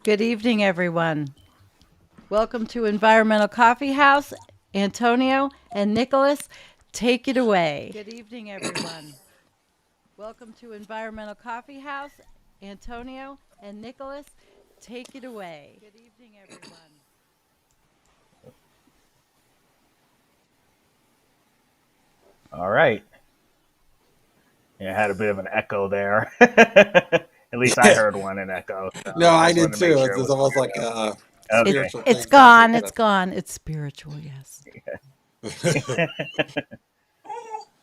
Good evening, everyone. Welcome to Environmental Coffee House. Antonio and Nicholas, take it away. Good evening, everyone. Welcome to Environmental Coffee House. Antonio and Nicholas, take it away. Good evening, everyone. All right. Yeah, I had a bit of an echo there. At least I heard one, an echo. So No, I I just did wanted to make too. sure It's, it it's was almost cleared like up. Okay. spiritual It's things happening. gone. It's gone. It's spiritual, yes.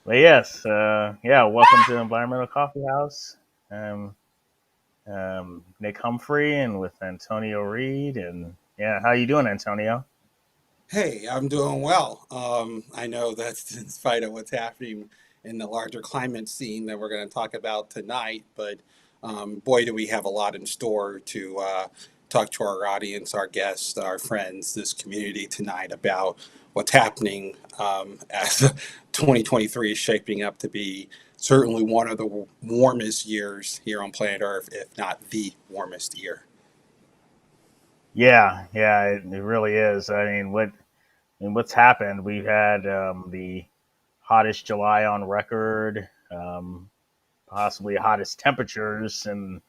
But yes, yeah, welcome to Environmental Coffee House. Um, Nick Humphrey and with Antonio Reed. And yeah, how you doing, Antonio? Hey, I'm doing well. I know that's in spite of what's happening in the larger climate scene that we're going to talk about tonight, but boy, do we have a lot in store to talk to our audience, our guests, our friends, this community tonight about what's happening as 2023 is shaping up to be certainly one of the warmest years here on planet Earth, if not the warmest year. Yeah, yeah, it really is. What's happened? We've had the hottest July on record, possibly hottest temperatures in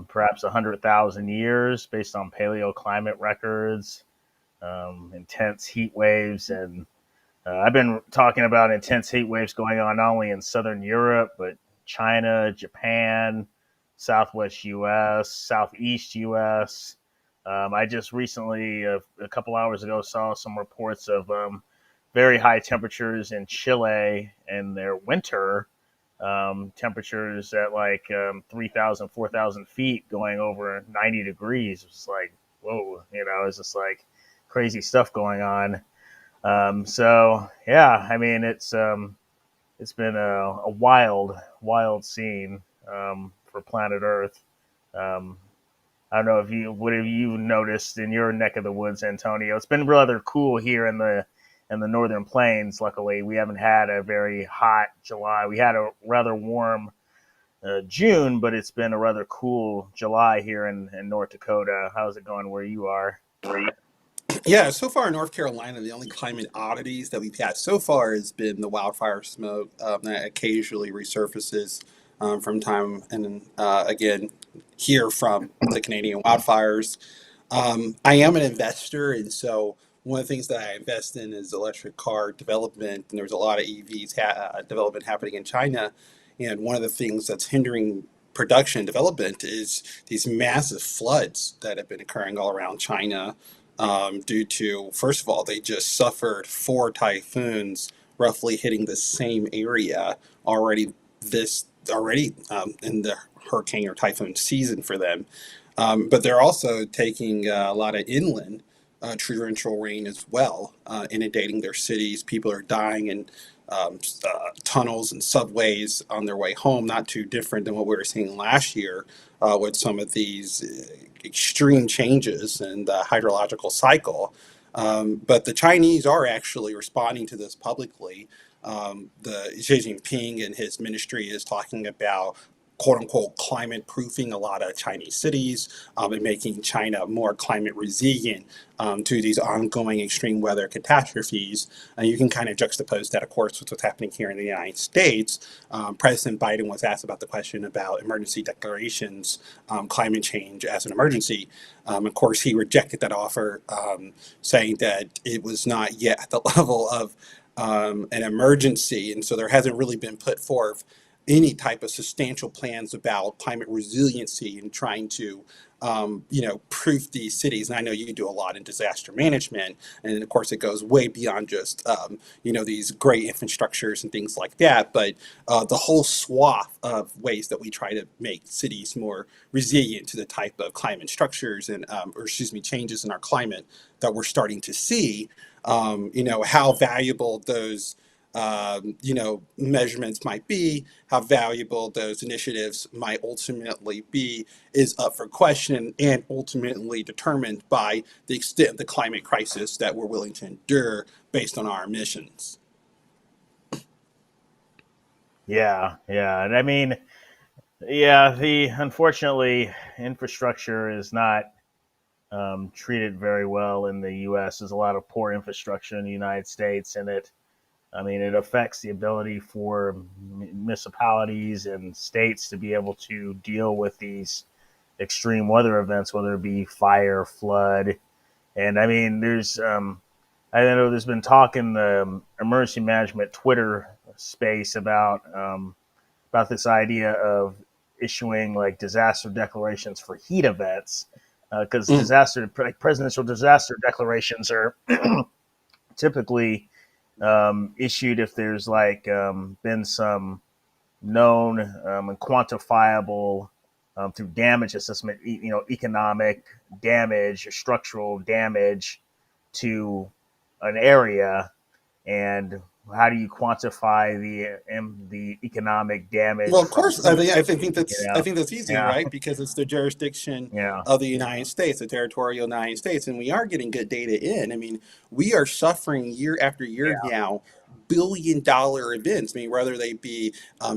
perhaps 100,000 years based on paleoclimate records, intense heat waves. And I've been talking about intense heat waves going on not only in southern Europe, but China, Japan, southwest US, southeast US. I just recently, a couple hours ago, saw some reports of very high temperatures in Chile in their winter, temperatures at like 3,000, 4,000 feet going over 90 degrees. It's like, whoa, it's just like crazy stuff going on. So yeah, it's been a wild scene for planet Earth. Um, I don't know if you what have you noticed in your neck of the woods, Antonio. It's been rather cool here in the northern plains. Luckily, we haven't had a very hot July. We had a rather warm June, but it's been a rather cool July here in North Dakota. How's it going where you are? Yeah, so far in North Carolina, the only climate oddities that we've had so far has been the wildfire smoke that occasionally resurfaces from time and again here from the Canadian wildfires. I am an investor, and so one of the things that I invest in is electric car development, and there's a lot of EVs development happening in China, and one of the things that's hindering production development is these massive floods that have been occurring all around China due to, first of all, they just suffered four typhoons roughly hitting the same area already in the hurricane or typhoon season for them. But they're also taking a lot of inland torrential rain as well, inundating their cities. People are dying in tunnels and subways on their way home, not too different than what we were seeing last year with some of these extreme changes in the hydrological cycle. But the Chinese are actually responding to this publicly. The Xi Jinping and his ministry is talking about quote unquote climate proofing a lot of Chinese cities and making China more climate resilient to these ongoing extreme weather catastrophes. And you can kind of juxtapose that, of course, with what's happening here in the United States. President Biden was asked about the question about emergency declarations, climate change as an emergency. Of course, he rejected that offer, saying that it was not yet at the level of an emergency, and so there hasn't really been put forth any type of substantial plans about climate resiliency and trying to, proof these cities. And I know you do a lot in disaster management, and of course, it goes way beyond just, these great infrastructures and things like that. But the whole swath of ways that we try to make cities more resilient to the type of climate structures and, or excuse me, changes in our climate that we're starting to see. How valuable those measurements might be, how valuable those initiatives might ultimately be, is up for question and ultimately determined by the extent of the climate crisis that we're willing to endure based on our emissions. Yeah, yeah, and yeah, the unfortunately infrastructure is not. treated very well in the U.S. There's a lot of poor infrastructure in the United States, and it affects the ability for municipalities and states to be able to deal with these extreme weather events, whether it be fire, flood, and I know there's been talk in the emergency management Twitter space about this idea of issuing like disaster declarations for heat events, because Mm. presidential disaster declarations are typically issued if there's been some known and quantifiable through damage assessment, economic damage or structural damage to an area, and how do you quantify the economic damage Well, of from course, heat? I Yeah, think that's easy, yeah, right? Because it's the jurisdiction yeah, of the United States, the territorial United States, and we are getting good data in. I mean, we are suffering year after year yeah. now, billion-dollar events. I mean, whether they be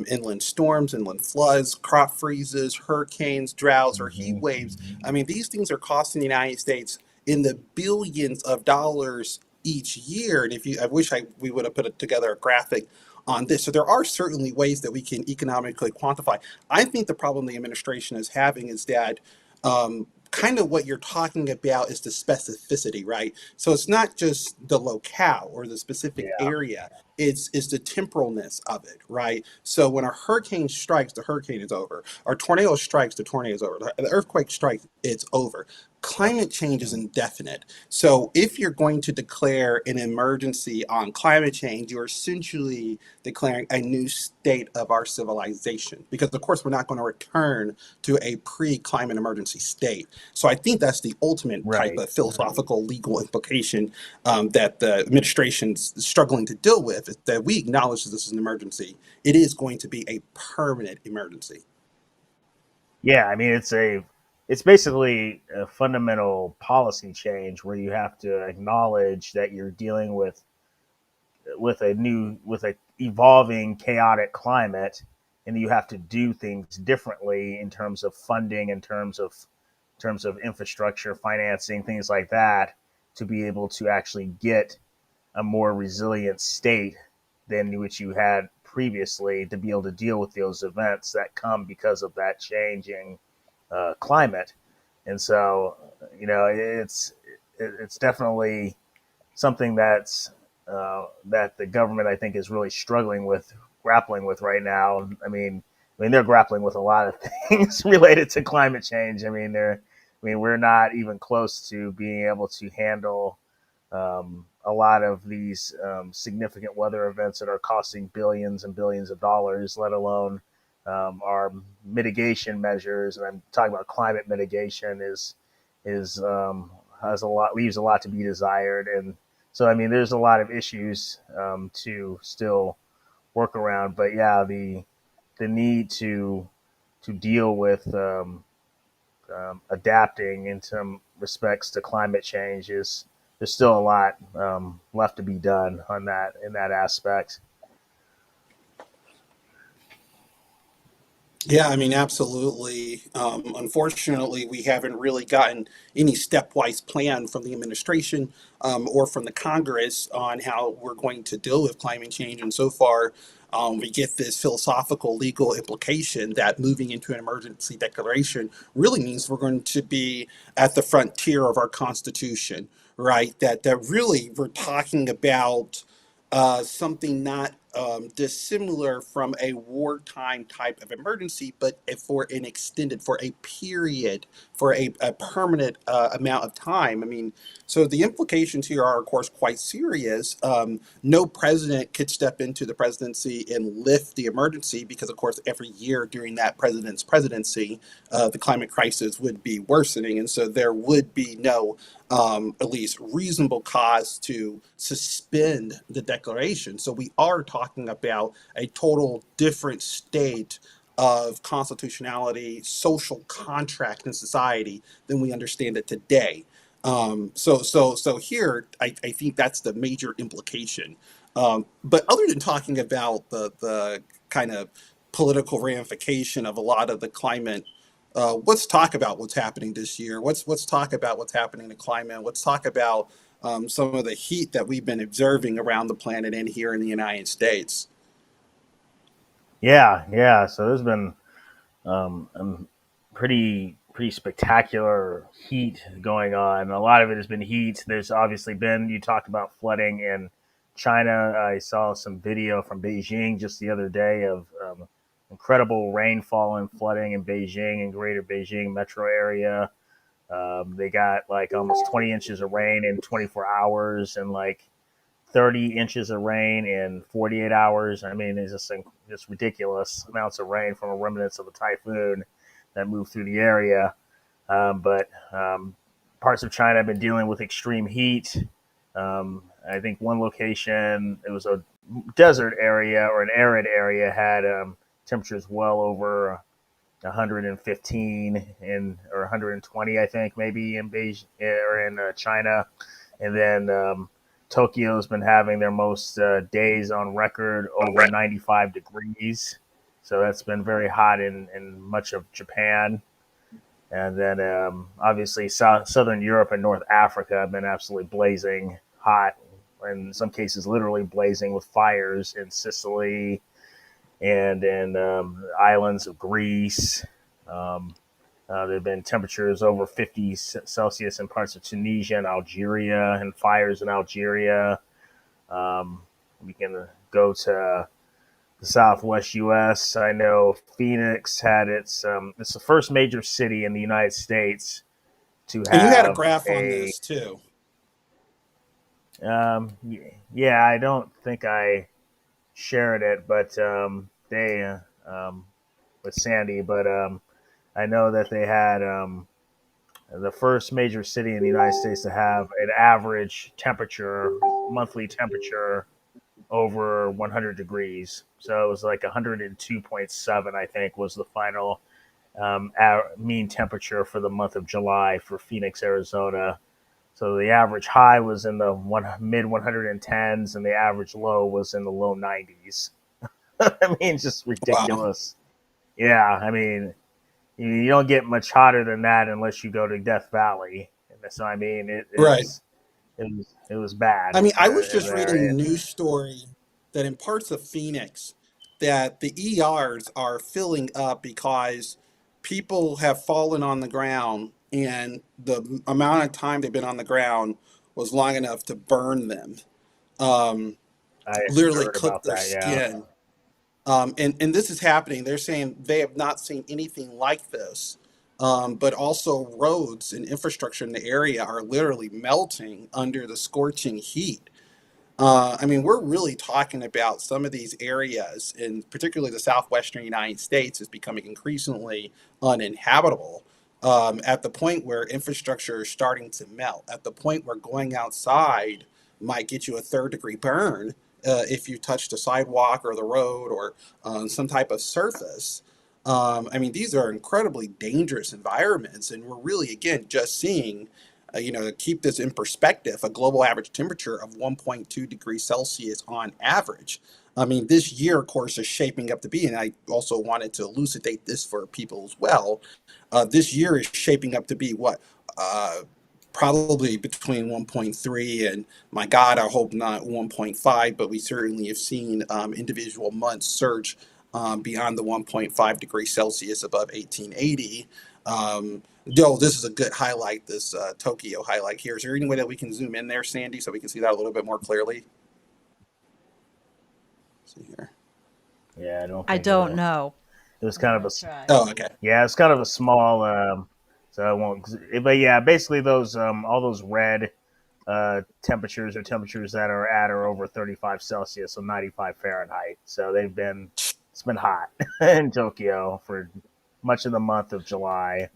inland storms, inland floods, crop freezes, hurricanes, droughts, or heat Hmm. waves. I mean, these things are costing the United States in the billions of dollars each year. And if you, I wish we would have put together a graphic on this. So there are certainly ways that we can economically quantify. I think the problem the administration is having is that kind of what you're talking about is the specificity, right? So it's not just the locale or the specific Yeah, area. It's the temporalness of it, right? So when a hurricane strikes, the hurricane is over. Or tornado strikes, the tornado is over. The earthquake strikes, it's over. yep, Climate change is indefinite. So if you're going to declare an emergency on climate change, you're essentially declaring a new state of our civilization. Because of course we're not going to return to a pre-climate emergency state. So I think that's the ultimate type right. of philosophical legal implication that the administration's struggling to deal with. Is that we acknowledge that this is an emergency. It is going to be a permanent emergency. Yeah, I mean it's basically a fundamental policy change where you have to acknowledge that you're dealing with a evolving chaotic climate, and you have to do things differently in terms of funding, in terms of infrastructure, financing, things like that, to be able to actually get a more resilient state than which you had previously to be able to deal with those events that come because of that changing climate. And so, it's definitely something that the government, I think, is really struggling with, grappling with right now. I mean, they're grappling with a lot of things related to climate change. We're not even close to being able to handle a lot of these significant weather events that are costing billions and billions of dollars, let alone our mitigation measures. And I'm talking about climate mitigation is has a lot leaves a lot to be desired. And so, I mean, there's a lot of issues to still work around. But yeah, the need to deal with adapting in some respects to climate change is there's still a lot left to be done on that in that aspect. Yeah, I mean, absolutely. Unfortunately, we haven't really gotten any stepwise plan from the administration or from the Congress on how we're going to deal with climate change. And so far, we get this philosophical legal implication that moving into an emergency declaration really means we're going to be at the frontier of our Constitution, right? That really we're talking about something not dissimilar from a wartime type of emergency, but for an extended, for a period, for a permanent amount of time. I mean, so the implications here are, of course, quite serious. No president could step into the presidency and lift the emergency because, of course, every year during that president's presidency, the climate crisis would be worsening. And so there would be no at least reasonable cause to suspend the declaration. So we are talking about a total different state of constitutionality, social contract in society than we understand it today. So here, I think that's the major implication. But other than talking about the kind of political ramification of a lot of the climate Let's talk about what's happening this year. Let's talk about what's happening in the climate. Let's talk about some of the heat that we've been observing around the planet and here in the United States. Yeah, yeah. So there's been pretty spectacular heat going on. A lot of it has been heat. There's obviously been, you talked about flooding in China. I saw some video from Beijing just the other day of incredible rainfall and flooding in Beijing and greater Beijing metro area. They got like almost 20 inches of rain in 24 hours and like 30 inches of rain in 48 hours. I mean, it's just ridiculous amounts of rain from a remnants of a typhoon that moved through the area. But parts of China have been dealing with extreme heat. I think one location, it was a desert area or an arid area, had temperatures well over 115 or 120, I think, maybe in Beijing or in China. And then Tokyo's been having their most days on record over 95 degrees. So that's been very hot in much of Japan. And then obviously Southern Europe and North Africa have been absolutely blazing hot, in some cases literally blazing with fires in Sicily and in islands of Greece. Um, there have been temperatures over 50 Celsius in parts of Tunisia and Algeria, and fires in Algeria. Um, we can go to the Southwest U.S. I know Phoenix had it's the first major city in the United States to And you had a have graph on a. this too. Yeah, I don't think I shared it, but they with Sandy, but I know that they had the first major city in the United States to have an average temperature, monthly temperature over 100 degrees. So it was like 102.7, I think, was the final mean temperature for the month of July for Phoenix, Arizona. So the average high was in the mid 110s, and the average low was in the low 90s. I mean, it's just Wow. ridiculous. Yeah, I mean, you don't get much hotter than that unless you go to Death Valley. So I mean, Right. it was bad I mean, I was just reading there. a news story that in parts of Phoenix that the ERs are filling up because people have fallen on the ground and the amount of time they've been on the ground was long enough to burn them. Um, I Literally heard cook about their that. Yeah, skin. And this is happening. They're saying they have not seen anything like this. But also roads and infrastructure in the area are literally melting under the scorching heat. I mean, we're really talking about some of these areas, and particularly the southwestern United States, is becoming increasingly uninhabitable. At the point where infrastructure is starting to melt, at the point where going outside might get you a third-degree burn if you touch the sidewalk or the road or some type of surface. I mean, these are incredibly dangerous environments, and we're really, again, just seeing to keep this in perspective, a global average temperature of 1.2 degrees Celsius on average. I mean, this year, of course, is shaping up to be, and I also wanted to elucidate this for people as well. This year is shaping up to be what? Uh, Probably between 1.3 and, my God, I hope not 1.5, but we certainly have seen individual months surge beyond the 1.5 degrees Celsius above 1880. This is a good highlight, this Tokyo highlight here. Is there any way that we can zoom in there, Sandy, so we can see that a little bit more clearly? Let's see here. yeah. I don't I think don't know. it was I'm kind of gonna a try. Oh, okay. yeah, it's kind of a small. So I won't. But yeah, basically those all those red temperatures are temperatures that are at or over 35 Celsius, so 95 Fahrenheit. So it's been hot in Tokyo for much of the month of July.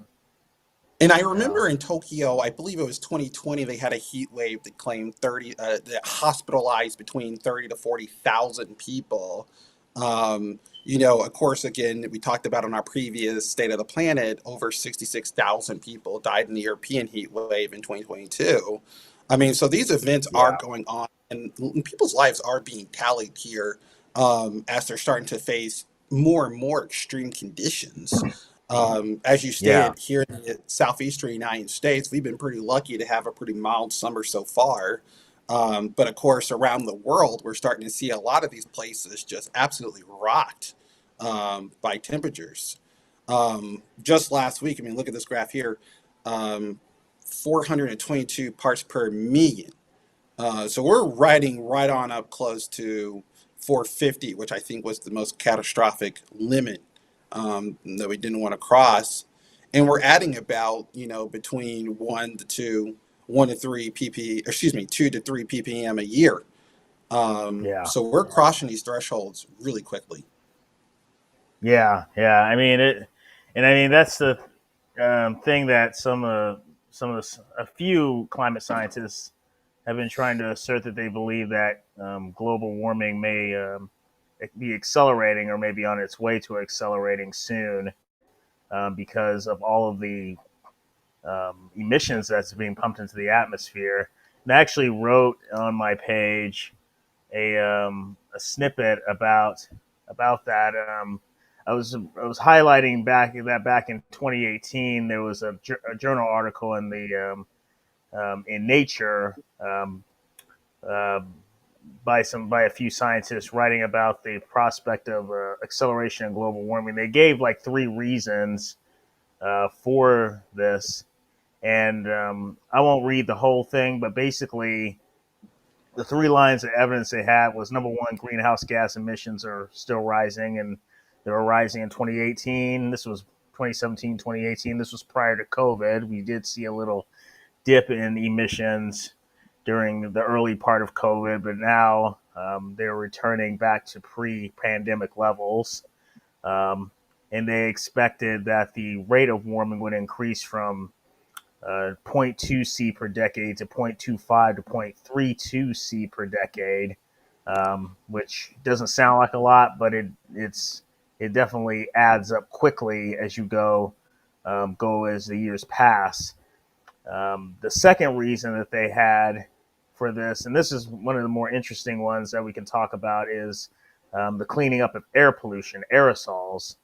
And I remember Um, in Tokyo, I believe it was 2020, they had a heat wave that claimed that hospitalized between 30 to 40,000 people. Of course, again, we talked about on our previous State of the Planet, over 66,000 people died in the European heat wave in 2022. I mean, so these events are yeah, going on, and people's lives are being tallied here as they're starting to face more and more extreme conditions. As you Yeah. stated, here in the southeastern United States, we've been pretty lucky to have a pretty mild summer so far. But of course, around the world, we're starting to see a lot of these places just absolutely rocked by temperatures. Just last week, I mean, look at this graph here, um, 422 parts per million. So we're riding right on up close to 450, which I think was the most catastrophic limit that we didn't want to cross. And we're adding about, between 1 to 3 excuse me, 2 to 3 ppm a year. Yeah. So we're crossing these thresholds really quickly. Yeah. I mean it, and I mean that's the thing that a few climate scientists have been trying to assert, that they believe that global warming may be accelerating, or maybe on its way to accelerating soon, because of all of the emissions that's being pumped into the atmosphere. And I actually wrote on my page a snippet about that. I was highlighting back in 2018 there was a journal article in Nature, uh, by a few scientists, writing about the prospect of acceleration in global warming. They gave like three reasons for this, and I won't read the whole thing, but basically the three lines of evidence they had was: number one, greenhouse gas emissions are still rising, and they were rising in 2018. This was 2017, 2018. This was prior to COVID. We did see a little dip in emissions during the early part of COVID, but now they're returning back to pre-pandemic levels. Um, and they expected that the rate of warming would increase from zero point 0.2 C per decade to 0.25 to 0.32 C per decade, which doesn't sound like a lot, but it definitely adds up quickly as you go as the years pass. The second reason that they had for this, and this is one of the more interesting ones that we can talk about, is the cleaning up of air pollution, aerosols.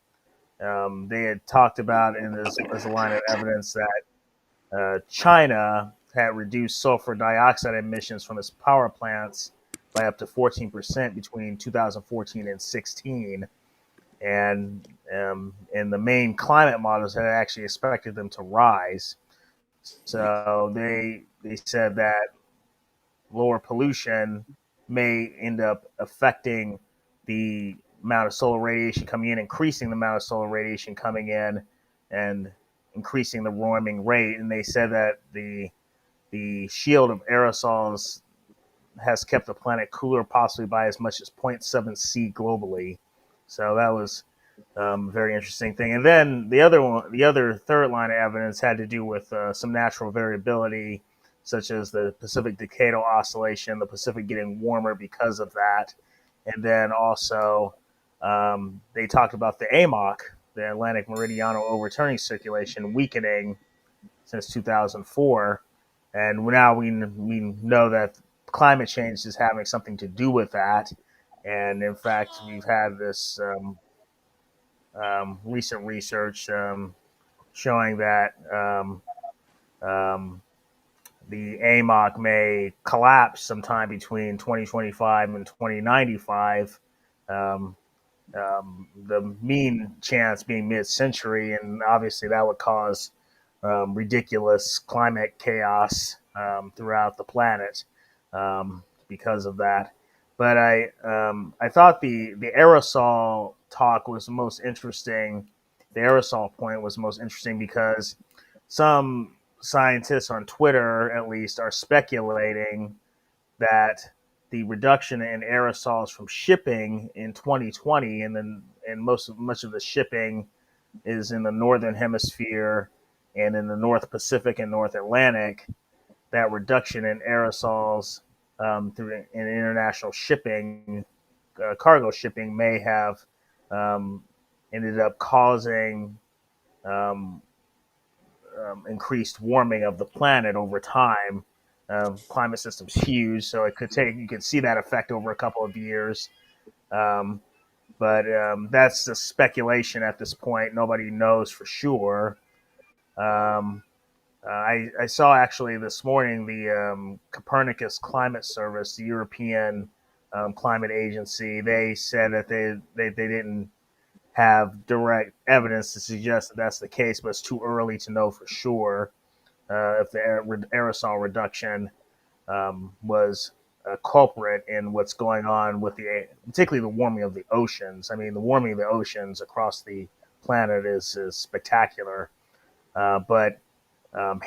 They had talked about, in this as a line of evidence, that China had reduced sulfur dioxide emissions from its power plants by up to 14% between 2014 and 16. And the main climate models had actually expected them to rise. So they said that lower pollution may end up affecting the amount of solar radiation coming in, increasing the amount of solar radiation coming in, and increasing the warming rate. And they said that the shield of aerosols has kept the planet cooler, possibly by as much as zero point 0.7 C globally. So that was a very interesting thing. And then the other third line of evidence had to do with some natural variability, such as the Pacific Decadal Oscillation, the Pacific getting warmer because of that. And then also they talked about the AMOC, the Atlantic Meridional Overturning Circulation, weakening since 2004. And now we know that climate change is having something to do with that. And in fact, we've had this recent research showing that um, the AMOC may collapse sometime between 2025 and 2095. Um, the mean chance being mid-century, and obviously that would cause ridiculous climate chaos throughout the planet because of that. But I thought the aerosol talk was the most interesting. The aerosol point was most interesting because some scientists on Twitter, at least, are speculating that the reduction in aerosols from shipping in 2020, and then and much of the shipping is in the northern hemisphere and in the North Pacific and North Atlantic. That reduction in aerosols through in international shipping, cargo shipping, may have um, ended up causing um, increased warming of the planet over time. Climate system's huge, so it could take, you could see that effect over a couple of years. Um, but that's the speculation at this point. Nobody knows for sure. I saw actually this morning the Copernicus Climate Service, the European climate agency. They said that they didn't have direct evidence to suggest that that's the case, but it's too early to know for sure if the aerosol reduction was a culprit in what's going on with particularly the warming of the oceans. I mean, the warming of the oceans across the planet is spectacular, but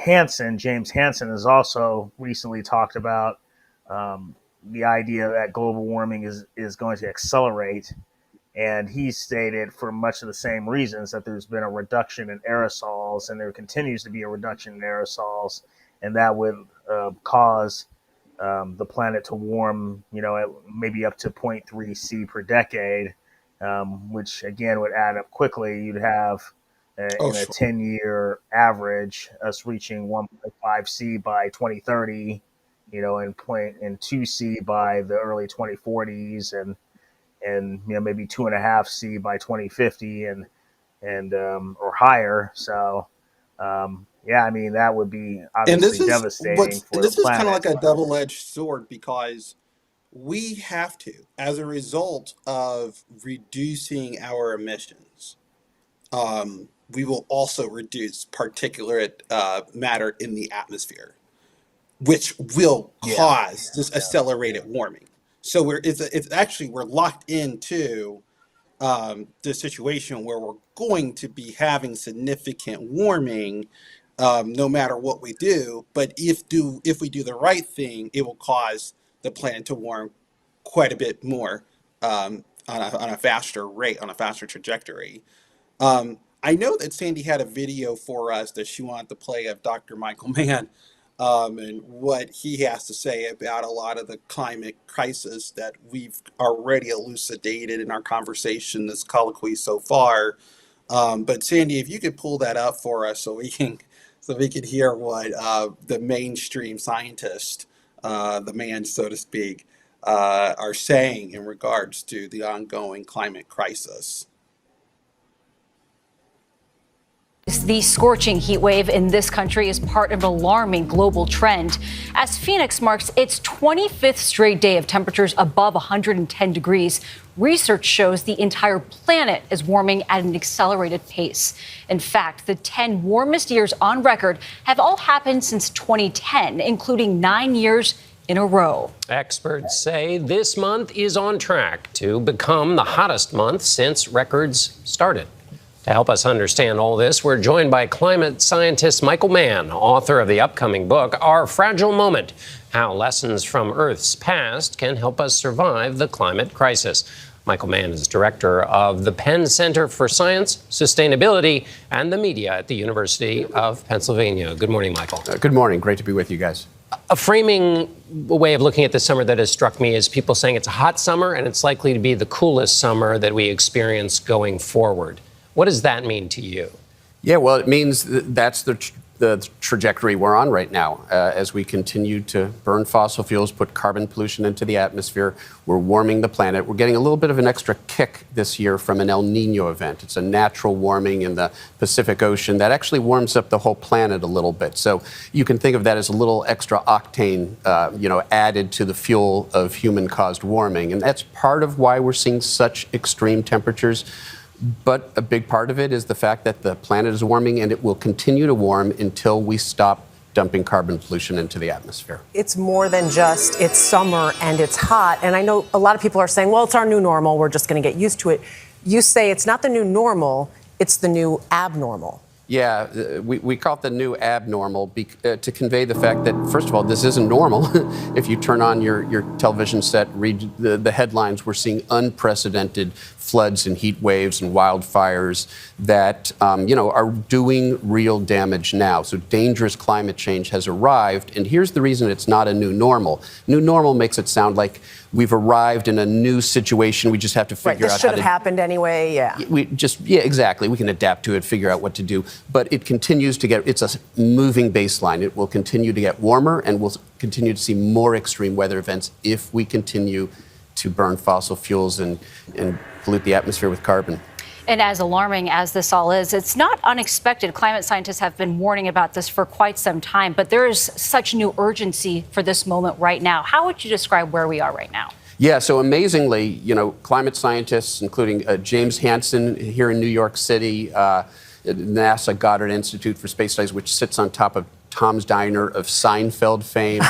James Hansen, has also recently talked about the idea that global warming is going to accelerate. And he stated, for much of the same reasons, that there's been a reduction in aerosols, and there continues to be a reduction in aerosols, and that would cause the planet to warm, at maybe up to 0.3 C per decade, which again would add up quickly. You'd have in a 10-year average, us reaching 1.5 C by 2030, and 2 C by the early 2040s, and maybe 2.5 C by 2050, and or higher. So I mean, that would be obviously devastating for the planet. This is kind of like a double-edged sword, because we have to, as a result of reducing our emissions, we will also reduce particulate matter in the atmosphere, which will cause this accelerated warming. So we're locked into the situation where we're going to be having significant warming, no matter what we do. But if we do the right thing, it will cause the planet to warm quite a bit more on a faster rate, on a faster trajectory. I know that Sandy had a video for us that she wanted to play of Dr. Michael Mann, and what he has to say about a lot of the climate crisis that we've already elucidated in our conversation, this colloquy so far. But Sandy, if you could pull that up for us so we can hear what the mainstream scientists, the man, so to speak, are saying in regards to the ongoing climate crisis. The scorching heat wave in this country is part of an alarming global trend, as Phoenix marks its 25th straight day of temperatures above 110 degrees. Research shows the entire planet is warming at an accelerated pace. In fact, the 10 warmest years on record have all happened since 2010, including 9 years in a row. Experts say this month is on track to become the hottest month since records started. To help us understand all this, we're joined by climate scientist Michael Mann, author of the upcoming book, Our Fragile Moment: How Lessons from Earth's Past Can Help Us Survive the Climate Crisis. Michael Mann is director of the Penn Center for Science, Sustainability, and the Media at the University of Pennsylvania. Good morning, Michael. Good morning. Great to be with you guys. A framing way of looking at this summer that has struck me is people saying it's a hot summer and it's likely to be the coolest summer that we experience going forward. What does that mean to you? Yeah, well, it means that's the trajectory we're on right now. As we continue to burn fossil fuels, put carbon pollution into the atmosphere, we're warming the planet. We're getting a little bit of an extra kick this year from an El Nino event. It's a natural warming in the Pacific Ocean that actually warms up the whole planet a little bit. So you can think of that as a little extra octane, added to the fuel of human-caused warming. And that's part of why we're seeing such extreme temperatures. But a big part of it is the fact that the planet is warming, and it will continue to warm until we stop dumping carbon pollution into the atmosphere. It's more than just it's summer and it's hot. And I know a lot of people are saying, well, it's our new normal. We're just going to get used to it. You say it's not the new normal. It's the new abnormal. Yeah, we call it the new abnormal to convey the fact that, first of all, this isn't normal. If you turn on your television set, read the headlines, we're seeing unprecedented floods and heat waves and wildfires that, are doing real damage now. So dangerous climate change has arrived. And here's the reason it's not a new normal. New normal makes it sound like we've arrived in a new situation. We just have to figure out how to... This should have happened anyway, yeah. Exactly. We can adapt to it, figure out what to do. But it continues to it's a moving baseline. It will continue to get warmer, and we'll continue to see more extreme weather events if we continue to burn fossil fuels and pollute the atmosphere with carbon. And as alarming as this all is, it's not unexpected. Climate scientists have been warning about this for quite some time, but there is such new urgency for this moment right now. How would you describe where we are right now? Yeah, so amazingly, climate scientists, including James Hansen here in New York City, NASA Goddard Institute for Space Studies, which sits on top of Tom's Diner of Seinfeld fame.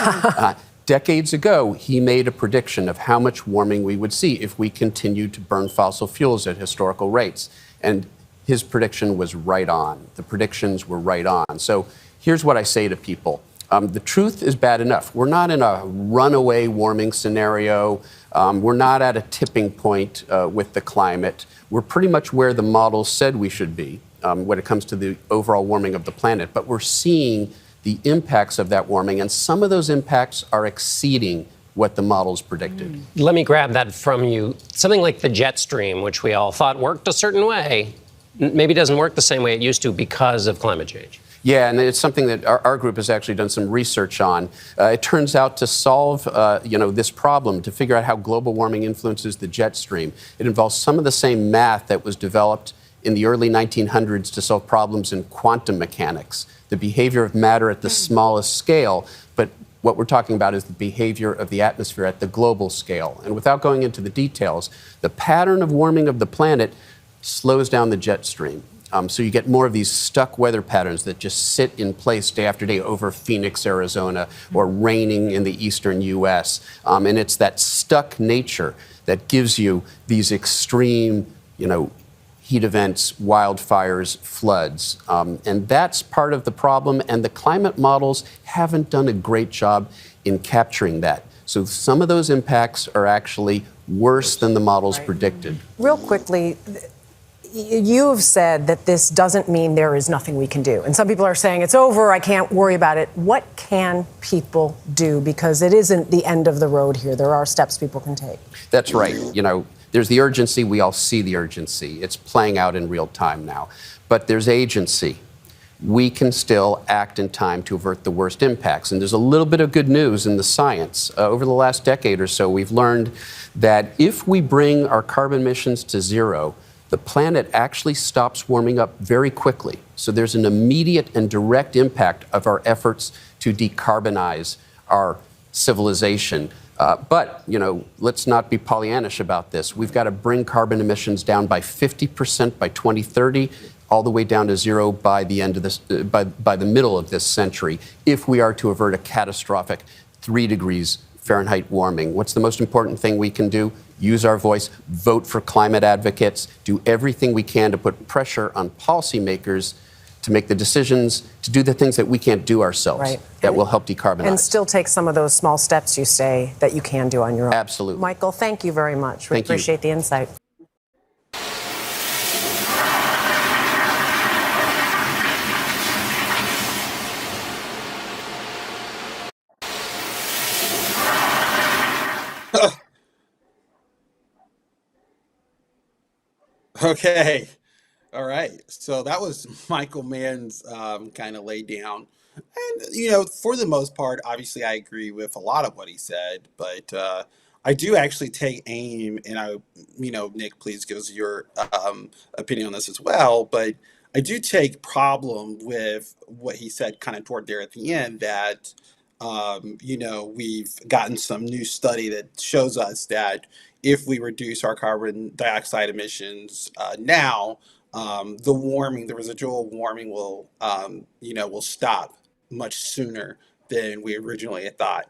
Decades ago, he made a prediction of how much warming we would see if we continued to burn fossil fuels at historical rates. And his prediction was right on. The predictions were right on. So here's what I say to people. The truth is bad enough. We're not in a runaway warming scenario. We're not at a tipping point with the climate. We're pretty much where the models said we should be when it comes to the overall warming of the planet. But we're seeing the impacts of that warming, and some of those impacts are exceeding what the models predicted. Let me grab that from you. Something like the jet stream, which we all thought worked a certain way, maybe doesn't work the same way it used to because of climate change. Yeah, and it's something that our group has actually done some research on. It turns out to solve, this problem, to figure out how global warming influences the jet stream, it involves some of the same math that was developed in the early 1900s to solve problems in quantum mechanics, the behavior of matter at the smallest scale. But what we're talking about is the behavior of the atmosphere at the global scale. And without going into the details, the pattern of warming of the planet slows down the jet stream. So you get more of these stuck weather patterns that just sit in place day after day over Phoenix, Arizona, or raining in the eastern U.S. And it's that stuck nature that gives you these extreme, heat events, wildfires, floods. And that's part of the problem. And the climate models haven't done a great job in capturing that. So some of those impacts are actually worse than the models predicted. Real quickly, you've said that this doesn't mean there is nothing we can do. And some people are saying it's over, I can't worry about it. What can people do? Because it isn't the end of the road here. There are steps people can take. That's right. There's the urgency. We all see the urgency. It's playing out in real time now. But there's agency. We can still act in time to avert the worst impacts. And there's a little bit of good news in the science. Over the last decade or so, we've learned that if we bring our carbon emissions to zero, the planet actually stops warming up very quickly. So there's an immediate and direct impact of our efforts to decarbonize our civilization. But let's not be Pollyannish about this. We've got to bring carbon emissions down by 50% by 2030, all the way down to zero by the end of this, by the middle of this century, if we are to avert a catastrophic 3 degrees Fahrenheit warming. What's the most important thing we can do? Use our voice, vote for climate advocates, do everything we can to put pressure on policymakers to make the decisions, to do the things that we can't do ourselves, that will help decarbonize. And still take some of those small steps you say that you can do on your own. Absolutely. Michael, thank you very much. We appreciate the insight. Okay. All right. So that was Michael Mann's kind of lay down. And, for the most part, obviously I agree with a lot of what he said, but I do actually take aim, and Nick, please give us your opinion on this as well. But I do take problem with what he said kind of toward there at the end that, we've gotten some new study that shows us that if we reduce our carbon dioxide emissions now, the residual warming will stop much sooner than we originally had thought.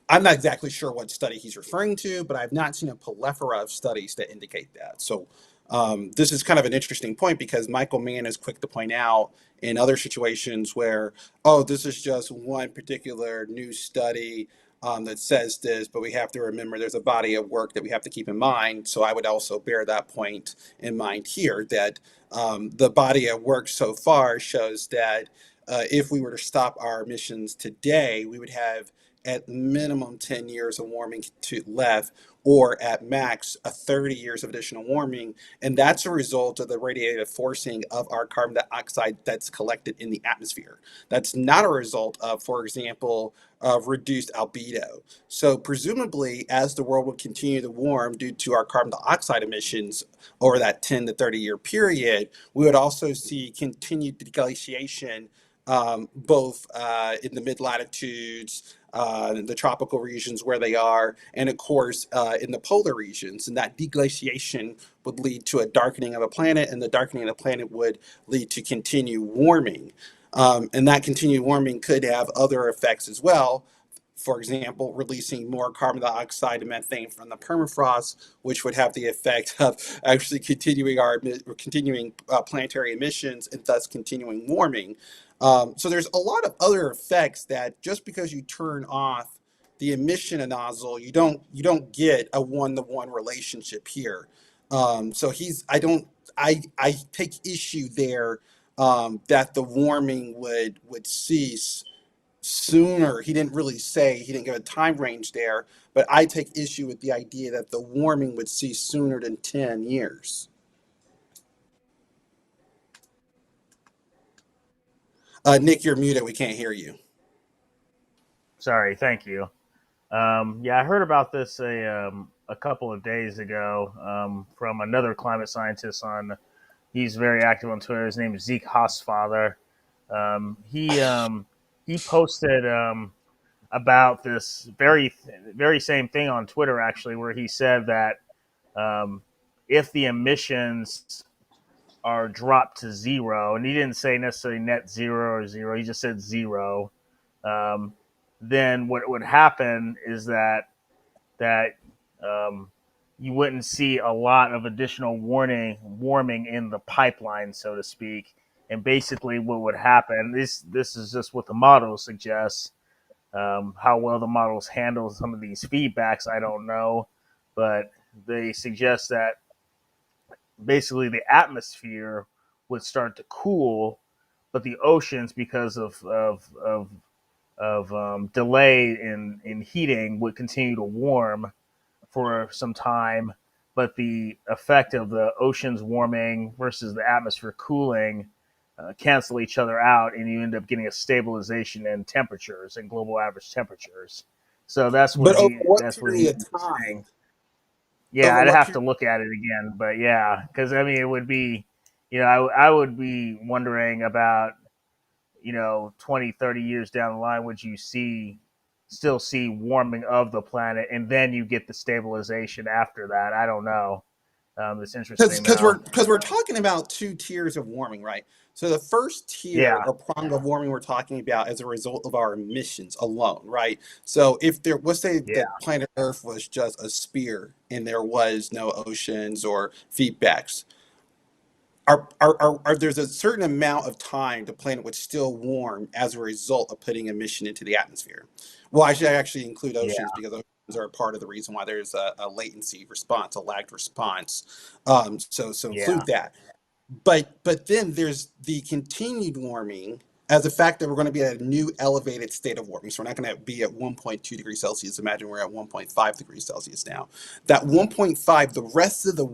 I'm not exactly sure what study he's referring to, but I've not seen a plethora of studies that indicate that. So this is kind of an interesting point because Michael Mann is quick to point out in other situations where, this is just one particular new study that says this, but we have to remember there's a body of work that we have to keep in mind. So I would also bear that point in mind here, that the body of work so far shows that if we were to stop our emissions today, we would have at minimum 10 years of warming left, or at max, 30 years of additional warming. And that's a result of the radiative forcing of our carbon dioxide that's collected in the atmosphere. That's not a result of, for example, of reduced albedo. So presumably, as the world will continue to warm due to our carbon dioxide emissions over that 10 to 30 year period, we would also see continued deglaciation, both in the mid latitudes, the tropical regions where they are, and of course in the polar regions. And that deglaciation would lead to a darkening of a planet, and the darkening of the planet would lead to continued warming. And that continued warming could have other effects as well. For example, releasing more carbon dioxide and methane from the permafrost, which would have the effect of actually continuing planetary emissions and thus continuing warming. So there's a lot of other effects that just because you turn off the emission nozzle, you don't get a one-to-one relationship here. So I take issue there, that the warming would cease sooner. He didn't really say, he didn't give a time range there, but I take issue with the idea that the warming would cease sooner than 10 years. Nick, you're muted. We can't hear you. Sorry, thank you. Yeah, I heard about this a couple of days ago from another climate scientist he's very active on Twitter. His name is Zeke Haasfather. He posted about this very same thing on Twitter, actually, where he said that if the emissions are dropped to zero, and he didn't say necessarily net zero or zero, he just said zero, then what would happen is that you wouldn't see a lot of additional warming in the pipeline, so to speak. And basically, what would happen? This is just what the model suggests. How well the models handle some of these feedbacks, I don't know, but they suggest that basically the atmosphere would start to cool, but the oceans, because of delay in heating, would continue to warm for some time. But the effect of the oceans warming versus the atmosphere cooling cancel each other out, and you end up getting a stabilization in temperatures and global average temperatures. So that's what But over what that's what period he's of time? saying. Yeah, Over I'd what have to period? look at it again, but yeah, because I mean, it would be, I would be wondering about, 20, 30 years down the line, would you still see warming of the planet, and then you get the stabilization after that? I don't know. It's interesting Because we're though. because we're talking about two tiers of warming, right? So the first tier Yeah, or prong of warming we're talking about as a result of our emissions alone, right? So if there, let's say yeah, the planet Earth was just a sphere and there was no oceans or feedbacks, there's a certain amount of time the planet would still warm as a result of putting emission into the atmosphere. Well, I should actually include yeah, oceans because oceans are a part of the reason why there's a latency response, a lagged response. So yeah, include that. But then there's the continued warming as the fact that we're going to be at a new elevated state of warming. So we're not going to be at 1.2 degrees Celsius. Imagine we're at 1.5 degrees Celsius now. That 1.5, the rest of the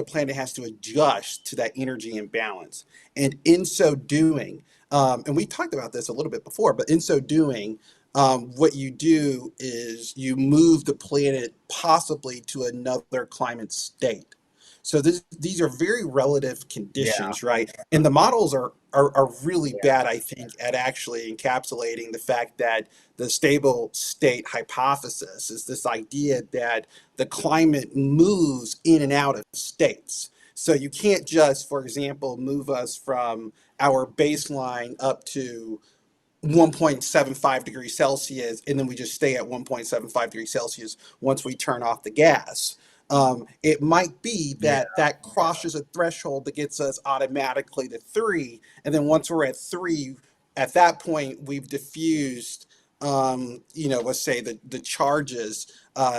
planet has to adjust to that energy imbalance. And in so doing, and we talked about this a little bit before, but in so doing, what you do is you move the planet possibly to another climate state. So these are very relative yeah, conditions, right? And the models are really yeah, bad, I think, at actually encapsulating the fact that the stable state hypothesis is this idea that the climate moves in and out of states. So you can't just, for example, move us from our baseline up to 1.75 degrees Celsius, and then we just stay at 1.75 degrees Celsius once we turn off the gas. It might be yeah, that that crosses a threshold that gets us automatically to 3, and then once we're at 3, at that point we've diffused, let's say the charges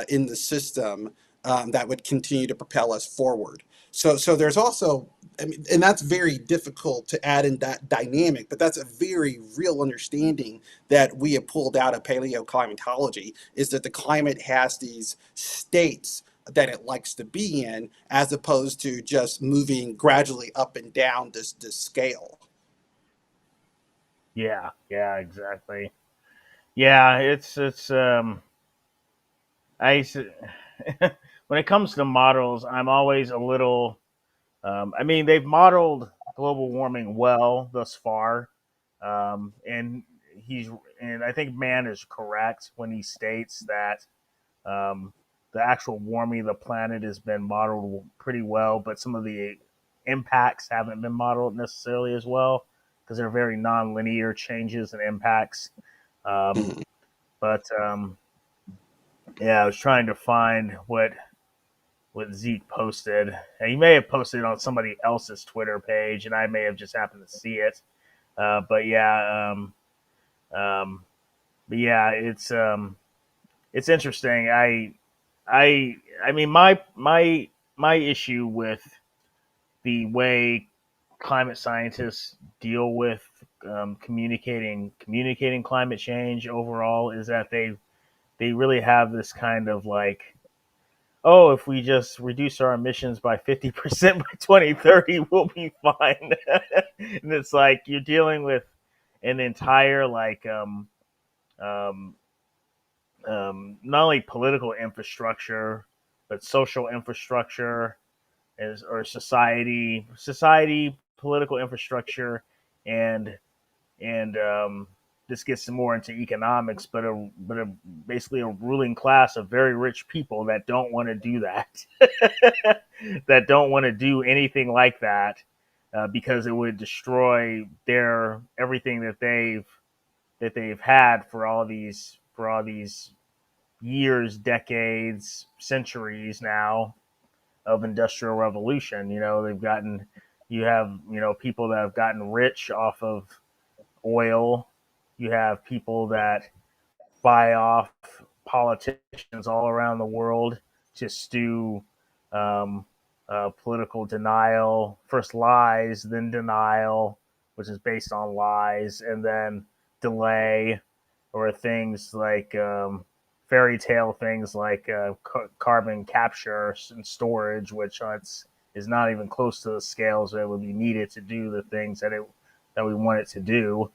in the system that would continue to propel us forward. So there's also, I mean, and that's very difficult to add in that dynamic, but that's a very real understanding that we have pulled out of paleoclimatology, is that the climate has these states that it likes to be in, as opposed to just moving gradually up and down this scale. Yeah, yeah, exactly. Yeah, it's I s- when it comes to models, I'm always a little. I mean, they've modeled global warming well thus far, and he's and I think Mann is correct when he states that um, the actual warming of the planet has been modeled pretty well, but some of the impacts haven't been modeled necessarily as well because they're very non-linear changes and impacts. Um, Mhm. but yeah, I was trying to find what Zeke posted. And he may have posted it on somebody else's Twitter page, and I may have just happened to see it. But yeah, um, but yeah, it's interesting. I, I mean, my issue with the way climate scientists deal with communicating climate change overall is that they really have this kind of like, oh, if we just reduce our emissions by 50% by 2030, we'll be fine. And it's like you're dealing with an entire like um, not only political infrastructure but social infrastructure or society, political infrastructure, and and this gets more into economics, but basically a ruling class of very rich people that don't want to do that, that don't want to do anything like that, because it would destroy their everything that they've had for all these years, decades, centuries now of industrial revolution. You have people that have gotten rich off of oil. You have people that buy off politicians all around the world to stew um, political denial. First lies, then denial, which is based on lies, and then delay, or things like fairy tale things like carbon capture and storage, which is not even close to the scales that would be needed to do the things that we want it to do.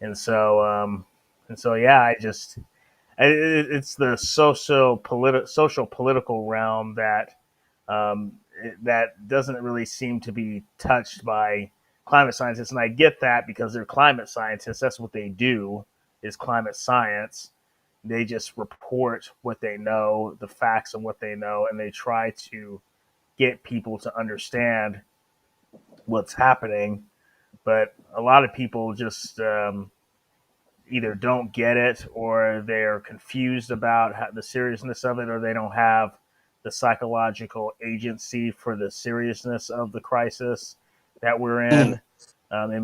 And so yeah, it's the social political realm um, that doesn't really seem to be touched by climate scientists, and I get that because they're climate scientists. That's what they do, is climate science. They just report what they know, the facts of what they know, and they try to get people to understand what's happening. But a lot of people just either don't get it, or they're confused about the seriousness of it, or they don't have the psychological agency for the seriousness of the crisis that we're in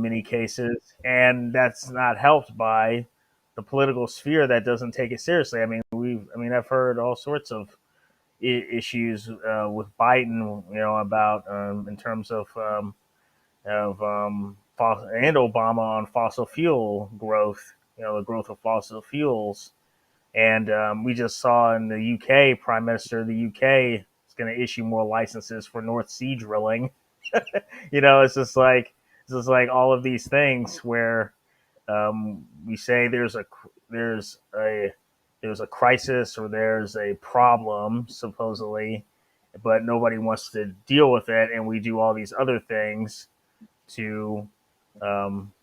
many cases. And that's not helped by the political sphere that doesn't take it seriously. I've heard all sorts of issues with Biden, about in terms of and Obama on fossil fuel growth, the growth of fossil fuels. And we just saw in the UK, Prime Minister of the UK is going to issue more licenses for North Sea drilling. It's just like all of these things where we say there's a crisis, or there's a problem supposedly, but nobody wants to deal with it, and we do all these other things to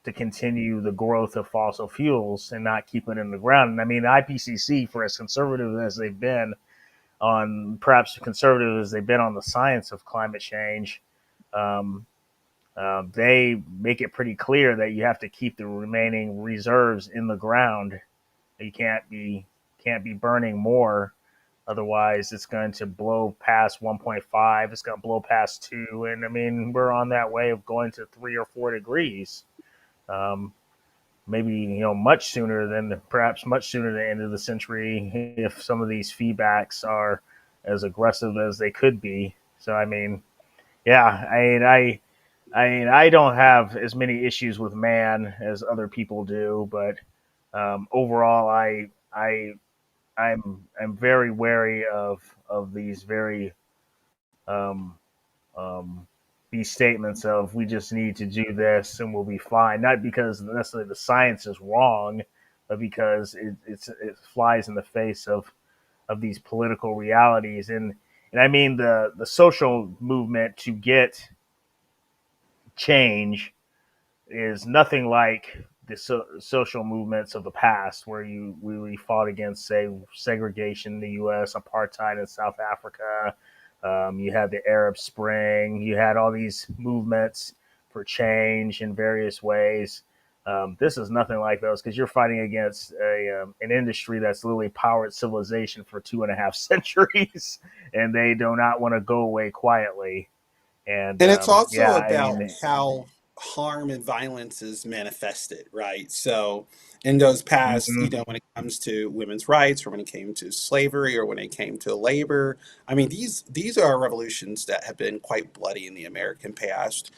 to continue the growth of fossil fuels and not keep it in the ground. And I mean, IPCC, for as conservative as they've been perhaps conservative as they've been on the science of climate change, um, they make it pretty clear that you have to keep the remaining reserves in the ground. You can't be burning more. Otherwise, it's going to blow past 1.5. It's going to blow past 2. And I mean, we're on that way of going to 3 or 4 degrees. Um, Maybe, perhaps much sooner than the end of the century, if some of these feedbacks are as aggressive as they could be. So, I mean, Yeah, I don't have as many issues with Mann as other people do, but overall, I'm very wary of these very um, um, these statements of we just need to do this and we'll be fine. Not because necessarily the science is wrong, but because it flies in the face of these political realities. And I mean the social movement to get change is nothing like the social movements of the past, where we fought against, say, segregation in the U.S., apartheid in South Africa. You had the Arab Spring. You had all these movements for change in various ways. This is nothing like those because you're fighting against an industry that's literally powered civilization for 2.5 centuries, and they do not want to go away quietly. And And it's also yeah, I about mean, how harm and violence is manifested, right? So, in those past, mhm. when it comes to women's rights, or when it came to slavery, or when it came to labor, I mean, these are revolutions that have been quite bloody in the American past.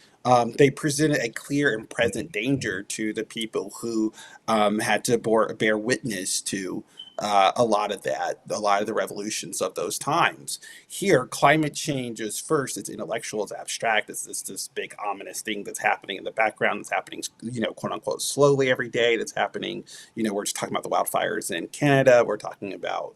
They presented a clear and present danger to the people who had to bear witness to a lot of the revolutions of those times. Here, climate change is first, it's intellectual, it's abstract, it's this big ominous thing that's happening in the background, that's happening, quote unquote, slowly every day, that's happening. We're just talking about the wildfires in Canada, we're talking about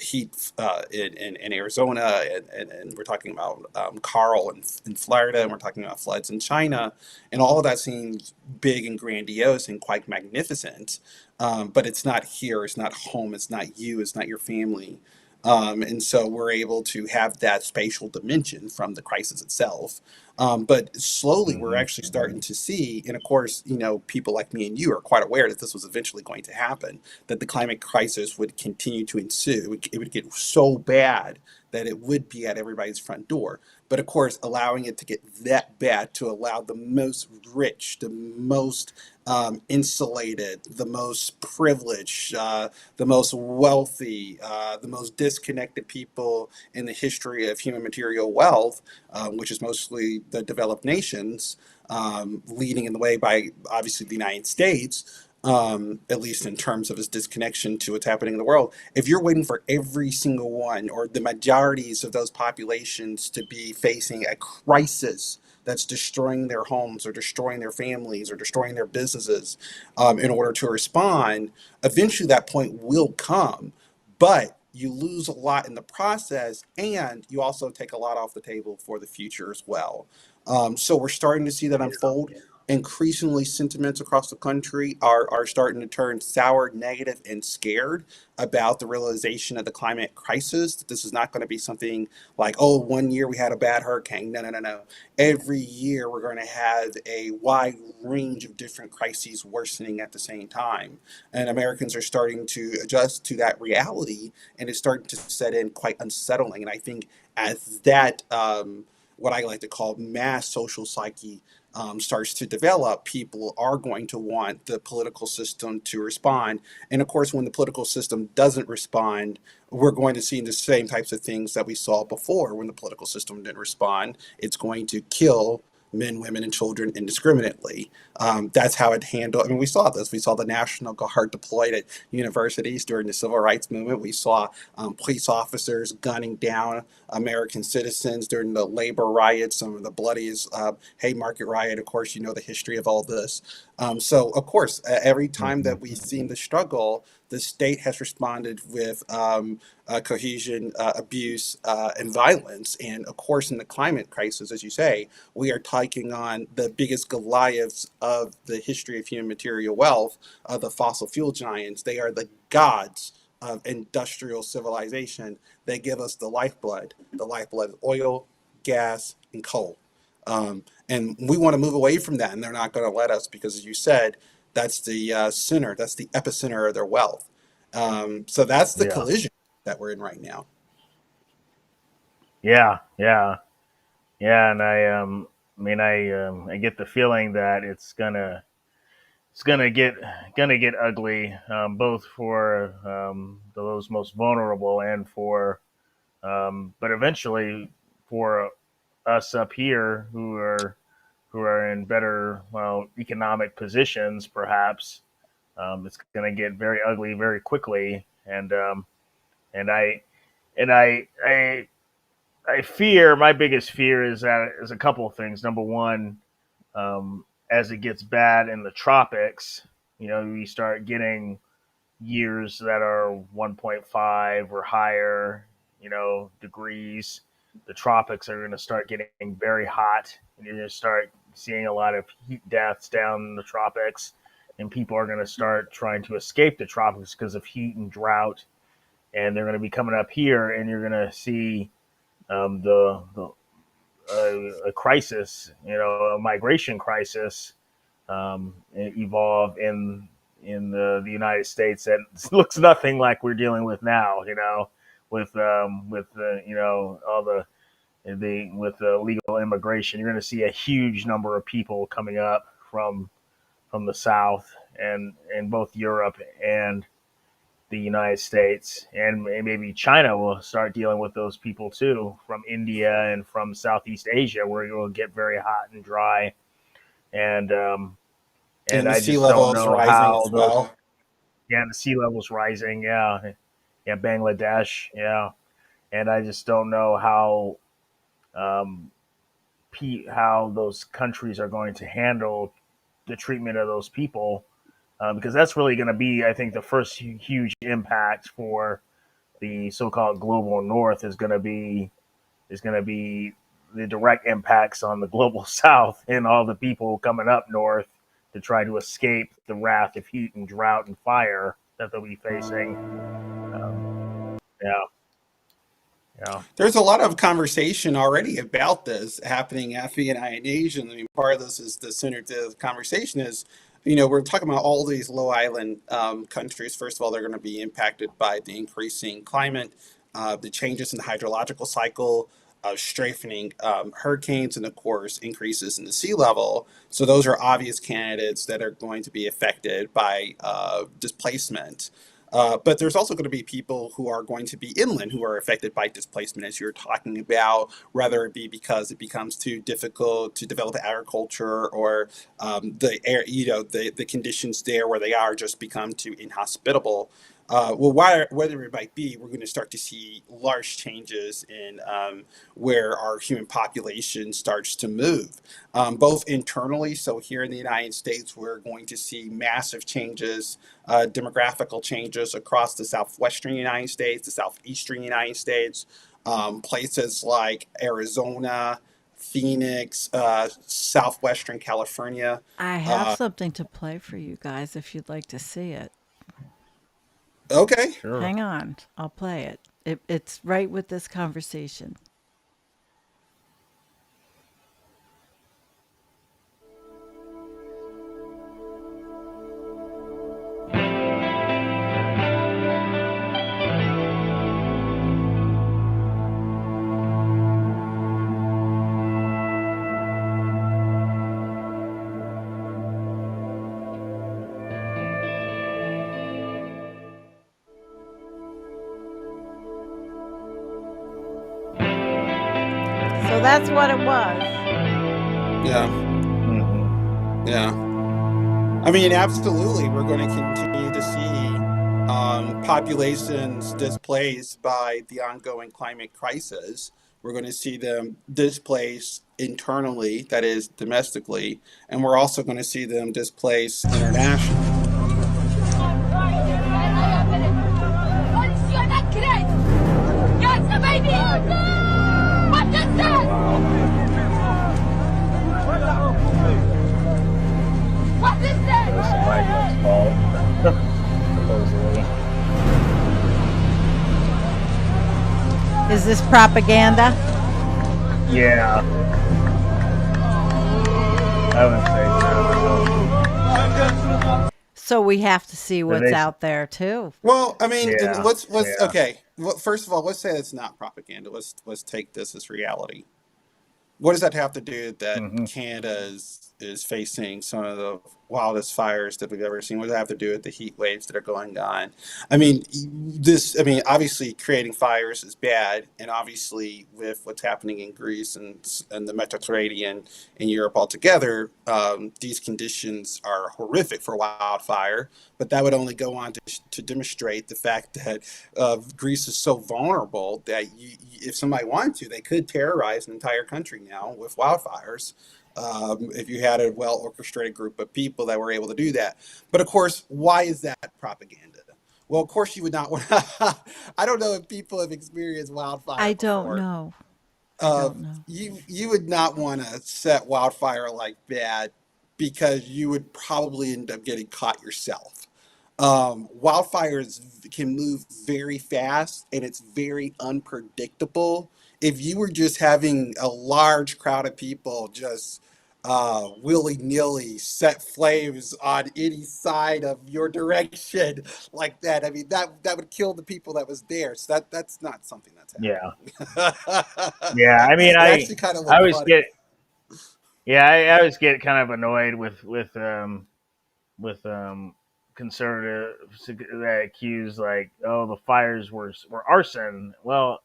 heat in Arizona, and we're talking about Carl in Florida, and we're talking about floods in China. And all of that seems big and grandiose and quite magnificent. But it's not here, it's not home, it's not you, it's not your family. And so we're able to have that spatial dimension from the crisis itself. But slowly we're Mhm. actually starting to see, and of course, people like me and you are quite aware that this was eventually going to happen, that the climate crisis would continue to ensue. It would get so bad that it would be at everybody's front door. But of course, allowing it to get that bad to allow the most rich, the most insulated, the most privileged, the most wealthy, the most disconnected people in the history of human material wealth, which is mostly the developed nations, leading in the way by obviously the United States. At least in terms of its disconnection to what's happening in the world. If you're waiting for every single one or the majorities of those populations to be facing a crisis that's destroying their homes or destroying their families or destroying their businesses in order to respond, eventually that point will come. But you lose a lot in the process, and you also take a lot off the table for the future as well. So we're starting to see that unfold. Increasingly, sentiments across the country are starting to turn sour, negative, and scared about the realization of the climate crisis. That this is not going to be something like, oh, one year we had a bad hurricane. No, no, no, no. Every year we're going to have a wide range of different crises worsening at the same time. And Americans are starting to adjust to that reality, and it's starting to set in quite unsettling. And I think as that, what I like to call mass social psyche, starts to develop, people are going to want the political system to respond. And of course, when the political system doesn't respond, we're going to see the same types of things that we saw before. When the political system didn't respond, it's going to kill men, women, and children indiscriminately. That's how it handled. I mean, we saw this. We saw the National Guard deployed at universities during the Civil Rights Movement. We saw police officers gunning down American citizens during the labor riots, some of the bloodiest Haymarket riot. Of course, you know the history of all this. So, of course, every time that we've seen the struggle, the state has responded with cohesion, abuse, and violence. And of course, in the climate crisis, as you say, we are taking on the biggest Goliaths of the history of human material wealth, the fossil fuel giants. They are the gods of industrial civilization. They give us the lifeblood. The lifeblood is oil, gas, and coal. And we want to move away from that, and they're not going to let us because, as you said, that's the center, that's the epicenter of their wealth. So that's the Yeah, collision that we're in right now. yeah, yeah, yeah. And I get the feeling that it's gonna get ugly, both for those most vulnerable and for but eventually for us up here who are in better, well, economic positions, perhaps, it's going to get very ugly very quickly. And I fear, my biggest fear is a couple of things. Number one, as it gets bad in the tropics, we start getting years that are 1.5 or higher, degrees. The tropics are going to start getting very hot, and you're going to start seeing a lot of heat deaths down in the tropics, and people are going to start trying to escape the tropics because of heat and drought, and they're going to be coming up here, and you're going to see a crisis, a migration crisis, evolve in the United States that looks nothing like we're dealing with now. With all the with the legal immigration, you're going to see a huge number of people coming up from the South and in both Europe and the United States, and maybe China will start dealing with those people too, from India and from Southeast Asia, where it will get very hot and dry, and And the I sea just don't level is know rising how as those. well. Yeah, the sea levels rising. Yeah, yeah, Bangladesh. Yeah, and I just don't know um, how those countries are going to handle the treatment of those people, because that's really going to be, I think, the first huge impact for the so-called global north is going to be the direct impacts on the global south and all the people coming up north to try to escape the wrath of heat and drought and fire that they'll be facing. Um, yeah, yeah, There's a lot of conversation already about this happening at FENI and Asian. I mean, part of this is the center to the conversation is, we're talking about all these low island countries. First of all, they're going to be impacted by the increasing climate, the changes in the hydrological cycle, strafing hurricanes, and of course, increases in the sea level. So those are obvious candidates that are going to be affected by displacement. But there's also going to be people who are going to be inland who are affected by displacement, as you're talking about, whether it be because it becomes too difficult to develop agriculture, or the air, the conditions there where they are just become too inhospitable. Whether it might be, we're going to start to see large changes in where our human population starts to move, both internally. So here in the United States, we're going to see massive changes, demographical changes across the southwestern United States, the southeastern United States, places like Arizona, Phoenix, southwestern California. I have something to play for you guys if you'd like to see it. Okay. sure. Hang on, I'll play it. It's right with this conversation. So that's what it was. Yeah. Hmm. Yeah. I mean, absolutely. We're going to continue to see populations displaced by the ongoing climate crisis. We're going to see them displaced internally, that is, domestically, and we're also going to see them displaced internationally. This is Michael's fault, supposedly. Is this propaganda? Yeah, I would say so. So we have to see what's they- out there too. Well, I mean, Yeah, let's yeah. okay. Well, first of all, let's say it's not propaganda. Let's take this as reality. What does that have to do that Hmm. Canada is facing some of the wildest fires that we've ever seen. What does that have to do with the heat waves that are going on? I mean, obviously creating fires is bad, and obviously with what's happening in Greece and the Mediterranean and Europe altogether, these conditions are horrific for wildfire. But that would only go on to demonstrate the fact that Greece is so vulnerable that if somebody wanted to, they could terrorize an entire country now with wildfires. If you had a well orchestrated group of people that were able to do that. But of course, why is that propaganda? Well, of course, you would not want I don't know if people have experienced wildfire I don't before. know. I don't know. You would not want to set wildfire like that because you would probably end up getting caught yourself. Wildfires can move very fast and it's very unpredictable. If you were just having a large crowd of people just willy nilly set flames on any side of your direction like that, I mean that would kill the people that was there. So that's not something that's Yeah. happening. Yeah. I mean, It actually kind of I looked always funny. get, yeah, I always get kind of annoyed with conservatives that accuse like, oh, the fires were arson. Well,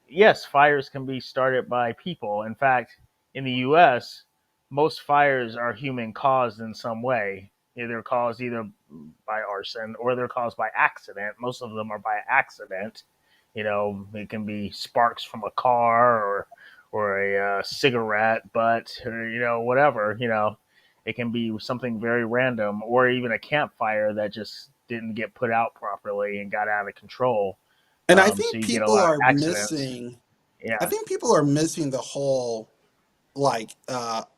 yes, fires can be started by people. In fact, in the U.S., most fires are human caused in some way. They're caused either by arson or they're caused by accident. Most of them are by accident. It can be sparks from a car or a cigarette butt or whatever. It can be something very random or even a campfire that just didn't get put out properly and got out of control. And I So think you get a people lot of are accidents. missing. I Yeah, think people are missing the whole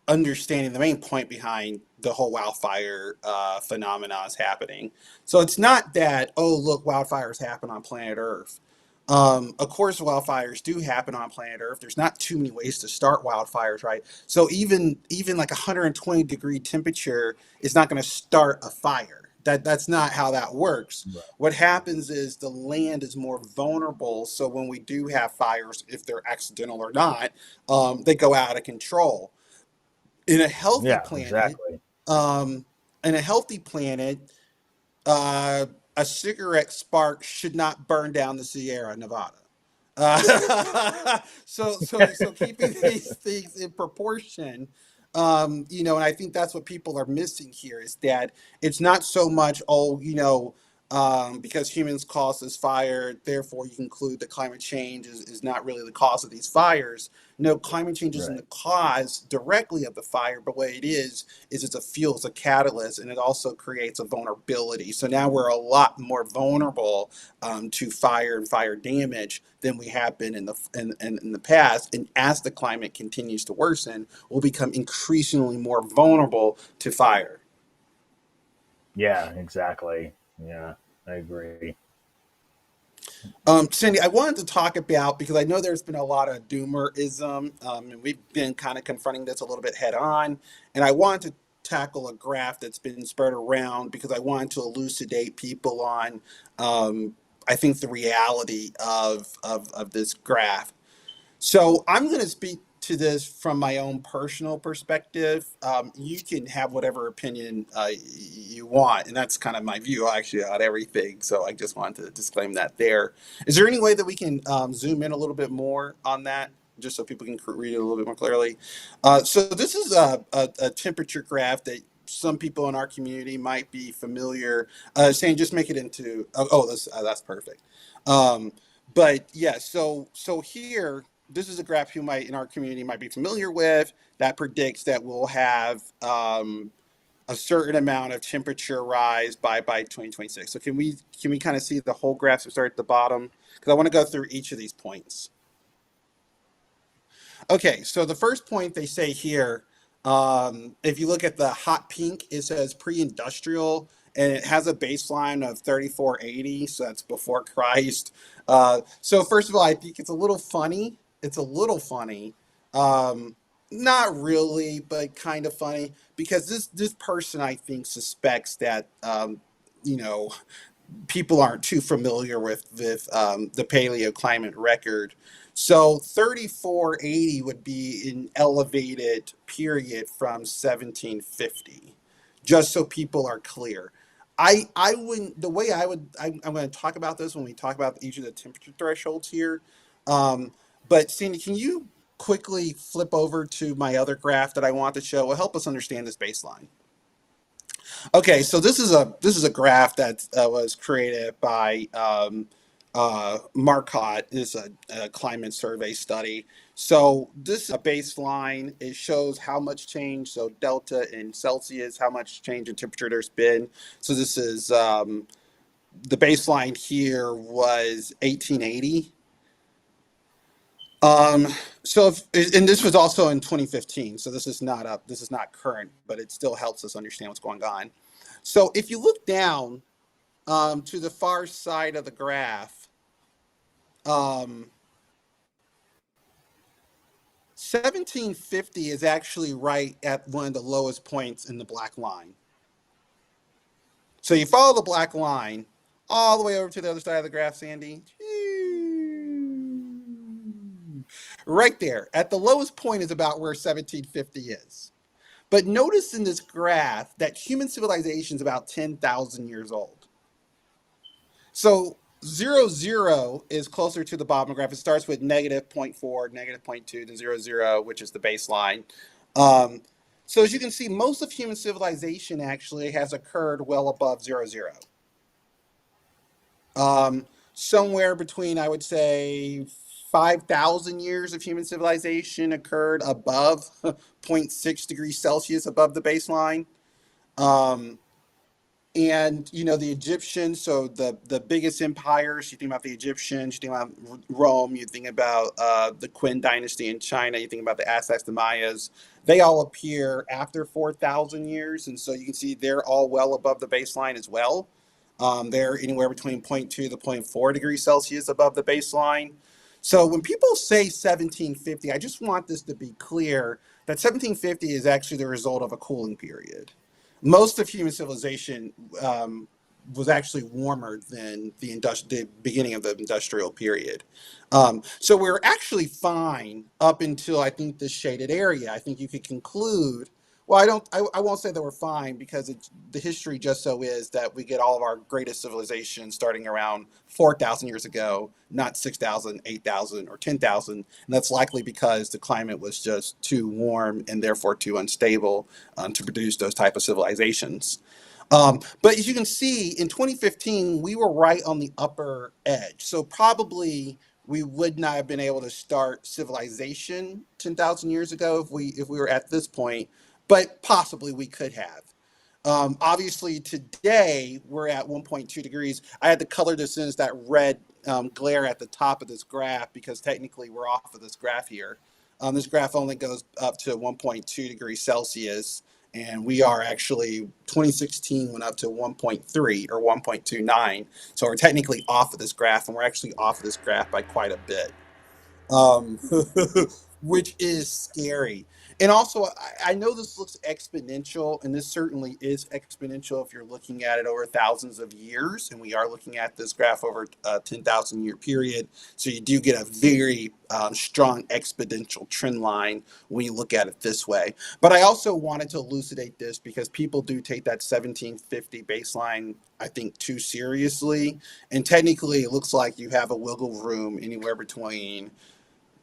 understanding the main point behind the whole wildfire phenomena is happening. So it's not that, oh, look, wildfires happen on planet Earth. Of course, wildfires do happen on planet Earth. There's not too many ways to start wildfires, right? So even like 120-degree temperature is not going to start a fire. That's not how that works. right. What happens is the land is more vulnerable. So when we do have fires, if they're accidental or not, they go out of control. In a healthy Yeah, planet, exactly. um, in a healthy planet, uh, a cigarette spark should not burn down the Sierra Nevada. So keeping these things in proportion, and I think that's what people are missing here is that it's not so much, oh, because humans cause this fire, therefore you conclude that climate change is not really the cause of these fires. No, climate change isn't Right. the cause directly of the fire, but what it is it's a fuel, it's a catalyst, and it also creates a vulnerability. So now we're a lot more vulnerable to fire and fire damage than we have been in the past. And as the climate continues to worsen, we'll become increasingly more vulnerable to fire. Yeah, exactly. Yeah, I agree. Cindy, I wanted to talk about because I know there's been a lot of doomerism, and we've been kind of confronting this a little bit head on. And I wanted to tackle a graph that's been spread around because I wanted to elucidate people on, I think, the reality of this graph. So I'm going to speak to this from my own personal perspective. You can have whatever opinion you want, and that's kind of my view actually on everything. So I just wanted to disclaim that there. Is there any way that we can zoom in a little bit more on that, just so people can read it a little bit more clearly? So this is a temperature graph that some people in our community might be familiar. Saying just make it into that's perfect. Um, but yeah, so here this is a graph you might in our community might be familiar with that predicts that we'll have a certain amount of temperature rise by 2026. So can we kind of see the whole graph? So start at the bottom because I want to go through each of these points. Okay, so the first point they say here, if you look at the hot pink, it says pre-industrial, and it has a baseline of 3480, so that's before Christ. So first of all, I think it's a little funny. It's a little funny, um, not really, but kind of funny because this person I think suspects that you know people aren't too familiar with the paleoclimate record. So 3480 would be an elevated period from 1750, just so people are clear. I wouldn't, the way I would, I'm going to talk about this when we talk about each of the temperature thresholds here. Um, but Sandy, can you quickly flip over to my other graph that I want to show? Will help us understand this baseline. Okay, so this is a graph that was created by Marcotte. Is a climate survey study. So this is a baseline. It shows how much change, so delta in Celsius, how much change in temperature there's been. So this is the baseline here was 1880. Um, so and this was also in 2015. So this is not current, but it still helps us understand what's going on. So if you look down to the far side of the graph, 1750 is actually right at one of the lowest points in the black line. So you follow the black line all the way over to the other side of the graph, Sandy. Right there at the lowest point is about where 1750 is. But notice in this graph that human civilization is about 10,000 years old. So 0, is closer to the bottom of the graph. It starts with negative 0.4, negative 0.2, then 0, which is the baseline. So as you can see, most of human civilization actually has occurred well above 0. Somewhere between, I would say, 5,000 years of human civilization occurred above 0.6 degrees Celsius above the baseline. And the Egyptians, so the biggest empires, you think about the Egyptians, you think about Rome, you think about the Qin dynasty in China, you think about the Aztecs, the Mayas, they all appear after 4,000 years. And so you can see they're all well above the baseline as well. They're anywhere between 0.2 to 0.4 degrees Celsius above the baseline. So when people say 1750, I just want this to be clear that 1750 is actually the result of a cooling period. Most of human civilization was actually warmer than the beginning of the industrial period. So we're actually fine up until, I think, this shaded area. I think you could conclude, well, I won't say that we're fine, because the history just so is that we get all of our greatest civilizations starting around 4,000 years ago, not 6,000, 8,000, or 10,000. And that's likely because the climate was just too warm and therefore too unstable to produce those type of civilizations. But as you can see, in 2015, we were right on the upper edge. So probably we would not have been able to start civilization 10,000 years ago if we were at this point, but possibly we could have. Obviously, today we're at 1.2 degrees. I had to color this in as that red glare at the top of this graph, because technically we're off of this graph here. This graph only goes up to 1.2 degrees Celsius, and we are actually, 2016 went up to 1.3 or 1.29. So we're technically off of this graph, and we're actually off of this graph by quite a bit. um, which is scary. And also, I know this looks exponential, and this certainly is exponential if you're looking at it over thousands of years, and we are looking at this graph over a 10,000 year period. So you do get a very strong exponential trend line when you look at it this way. But I also wanted to elucidate this because people do take that 1750 baseline, I think, too seriously. And technically, it looks like you have a wiggle room anywhere between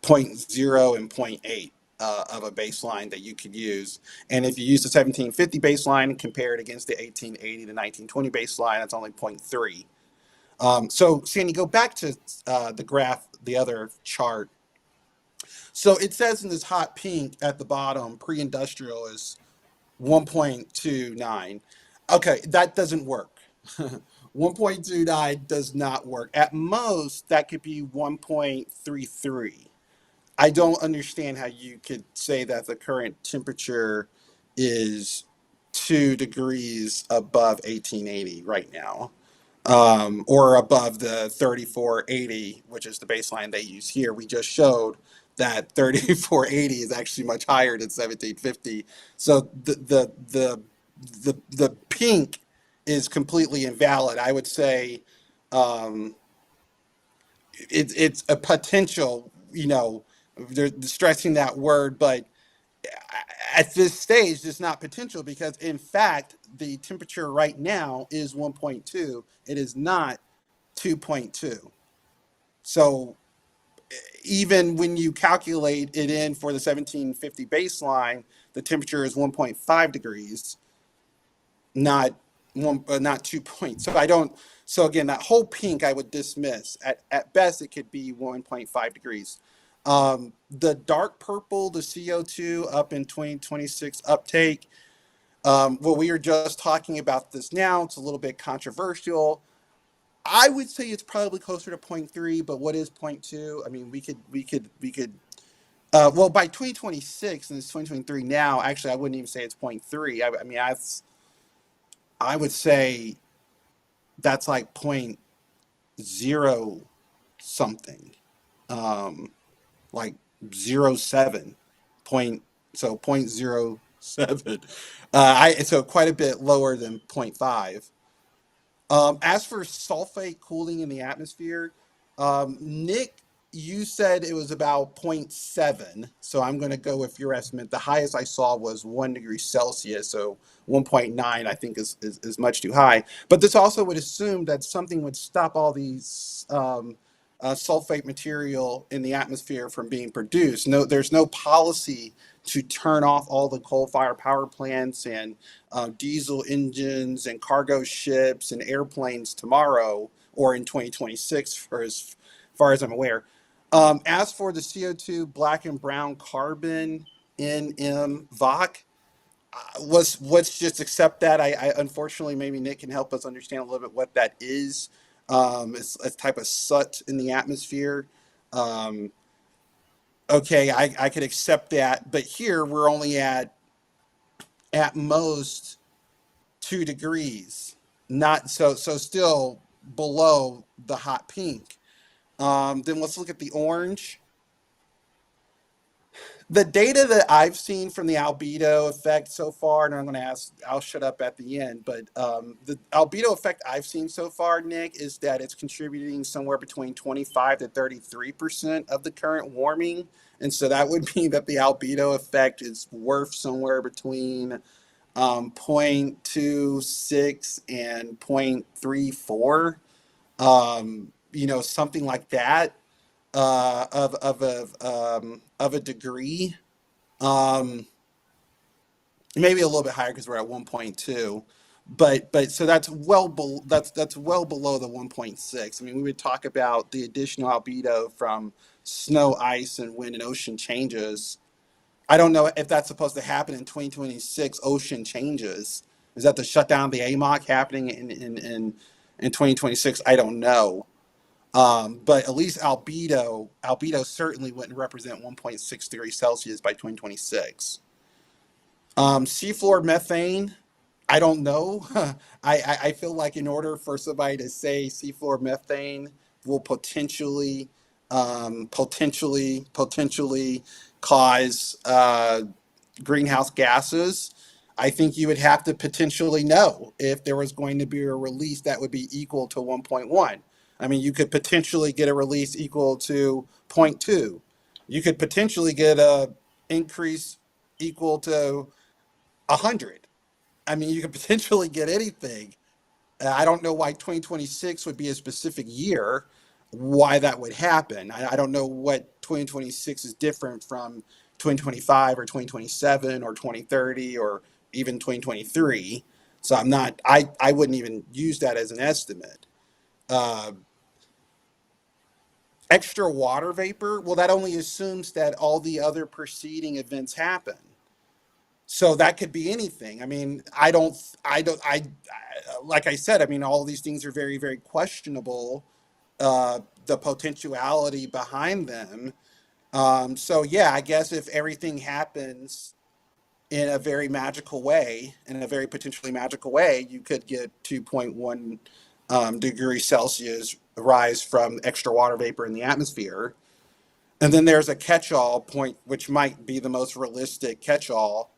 0.0 and 0.8 of a baseline that you could use. And if you use the 1750 baseline and compare it against the 1880 to 1920 baseline, that's only 0.3. So Sandy, go back to the graph, the other chart. So it says in this hot pink at the bottom, pre-industrial is 1.29. Okay, that doesn't work. 1.29 does not work. At most, that could be 1.33. I don't understand how you could say that the current temperature is 2 degrees above 1880 right now, or above the 3480, which is the baseline they use here. We just showed that 3480 is actually much higher than 1750. So the pink is completely invalid. I would say um, it's a potential, they're stressing that word, but at this stage, it's not potential because, in fact, the temperature right now is 1.2. It is not 2.2. So even when you calculate it in for the 1750 baseline, the temperature is 1.5 degrees, not not 2 points. So I don't. So again, that whole pink I would dismiss. At best, it could be 1.5 degrees. The dark purple, the CO2 up in 2026 uptake. Well, we are just talking about this now. It's a little bit controversial. I would say it's probably closer to zero point 0.3, but what is 0.2? I mean, we could. Well, by 2026, and it's 2023 now. Actually, I wouldn't even say it's 0.3. I mean, I would say that's like point zero something, like 0.7 point. So 0.07. So quite a bit lower than 0.5. As for sulfate cooling in the atmosphere, Nick, you said it was about zero point 0.7. So I'm going to go with your estimate. The highest I saw was 1 degree Celsius. So 1.9, I think, is much too high. But this also would assume that something would stop all these sulfate material in the atmosphere from being produced. No, there's no policy to turn off all the coal-fired power plants and diesel engines and cargo ships and airplanes tomorrow or in 2026, for as far as I'm aware. As for the CO2, black and brown carbon, NM, VOC, let's just accept that. I unfortunately, maybe Nick can help us understand a little bit what that is. It's a type of soot in the atmosphere. Um, okay, I could accept that, but here we're only at most 2 degrees, not so still below the hot pink. Then let's look at the orange. The data that I've seen from the albedo effect so far, and I'm going to ask, I'll shut up at the end, but the albedo effect I've seen so far, Nick, is that it's contributing somewhere between 25 to 33% of the current warming. And so that would mean that the albedo effect is worth somewhere between 0.26 and 0.34, something like that, of a degree. Maybe a little bit higher because we're at 1.2, but so that's that's well below the 1.6. I mean, we would talk about the additional albedo from snow, ice, and wind and ocean changes. I don't know if that's supposed to happen in 2026. Ocean changes. Is that the shutdown of the AMOC happening in 2026? I don't know. But at least albedo certainly wouldn't represent 1.6 degrees Celsius by 2026. Seafloor methane, I don't know. I feel like in order for somebody to say seafloor methane will potentially cause greenhouse gases, I think you would have to potentially know if there was going to be a release that would be equal to 1.1. I mean, you could potentially get a release equal to zero point 0.2. You could potentially get a increase equal to 100. I mean, you could potentially get anything. I don't know why 2026 would be a specific year, why that would happen. I don't know what 2026 is different from 2025 or 2027 or 2030 or even 2023. So I wouldn't even use that as an estimate. Uh, Extra water vapor, well, that only assumes that all the other preceding events happen. So that could be anything. I mean, like I said, I mean, all these things are very, very questionable, the potentiality behind them. So yeah, I guess if everything happens in a very magical way, in a very potentially magical way, you could get 2.1 degrees Celsius rise from extra water vapor in the atmosphere. And then there's a catch-all point, which might be the most realistic catch-all,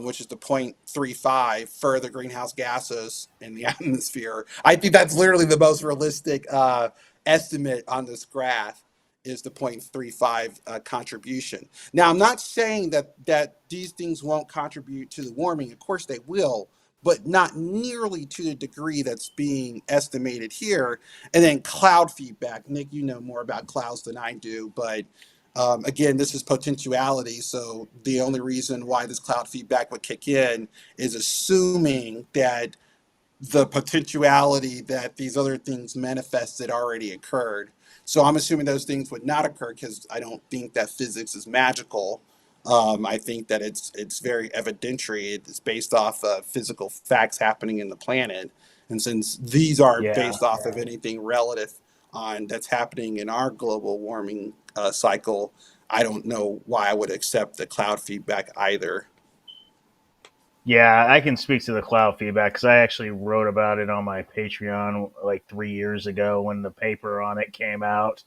which is the 0.35 further greenhouse gases in the atmosphere. I think that's literally the most realistic estimate on this graph is the 0.35 contribution. Now, I'm not saying that these things won't contribute to the warming. Of course they will, but not nearly to the degree that's being estimated here. And then cloud feedback. Nick, you know more about clouds than I do, but again, this is potentiality. So the only reason why this cloud feedback would kick in is assuming that the potentiality that these other things manifested already occurred. So I'm assuming those things would not occur because I don't think that physics is magical. I think that it's very evidentiary. It's based off of physical facts happening in the planet, and since these aren't Yeah. based off of anything relative on that's happening in our global warming cycle, I don't know why I would accept the cloud feedback either. Yeah, I can speak to the cloud feedback because I actually wrote about it on my Patreon like 3 years ago when the paper on it came out,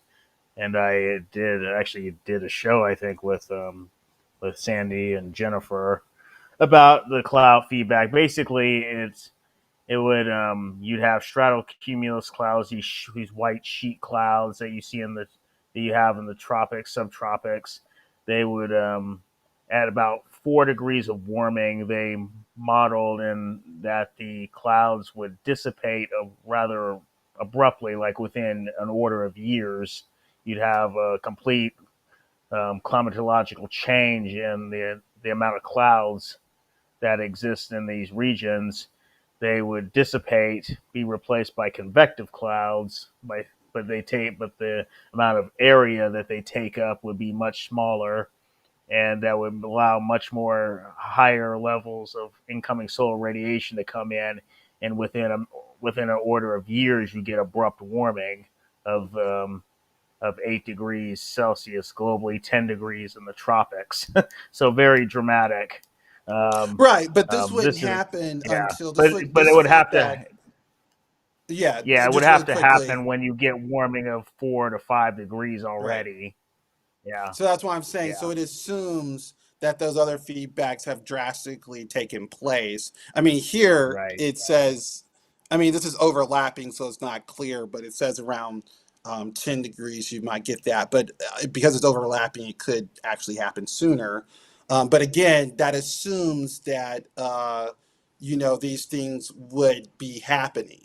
and I did a show I think with Sandy and Jennifer about the cloud feedback. Basically, it would you'd have stratocumulus clouds, these white sheet clouds that you see that you have in the tropics, subtropics. They would at about 4 degrees of warming, they modeled in that the clouds would dissipate rather abruptly, like within an order of years. You'd have a complete climatological change in the amount of clouds that exist in these regions. They would dissipate, be replaced by convective clouds, but the amount of area that they take up would be much smaller, and that would allow much more higher levels of incoming solar radiation to come in, and within an order of years, you get abrupt warming of 8 degrees Celsius globally, 10 degrees in the tropics. So very dramatic. Right, but this wouldn't This is happen yeah, until but it would this have to feedback. Yeah, yeah, it would just really have to quickly. happen when you get warming of 4 to 5 degrees Right. already. Yeah, So that's what I'm saying. yeah, So it assumes that those other feedbacks have drastically taken place. I mean, here right. it says, I mean, this is overlapping, so it's not clear, but it says around 10 degrees, you might get that. But because it's overlapping, it could actually happen sooner. But again, that assumes that, these things would be happening.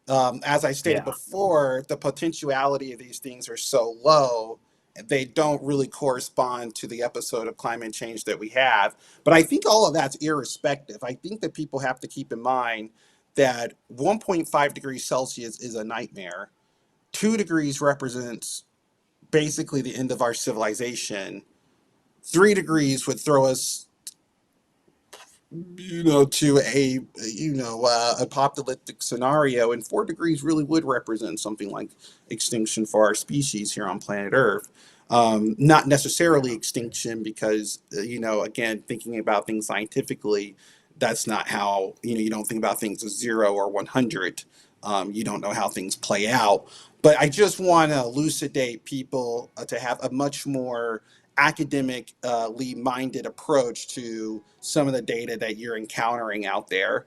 As I stated Yeah, before, the potentiality of these things are so low, they don't really correspond to the episode of climate change that we have. But I think all of that's irrespective. I think that people have to keep in mind that 1.5 degrees Celsius is a nightmare. 2 degrees represents basically the end of our civilization. 3 degrees would throw us to a apocalyptic scenario, and 4 degrees really would represent something like extinction for our species here on planet Earth. Not necessarily extinction, because again, thinking about things scientifically, that's not how you don't think about things as 0 or 100. You don't know how things play out. But I just want to elucidate people to have a much more academically minded approach to some of the data that you're encountering out there.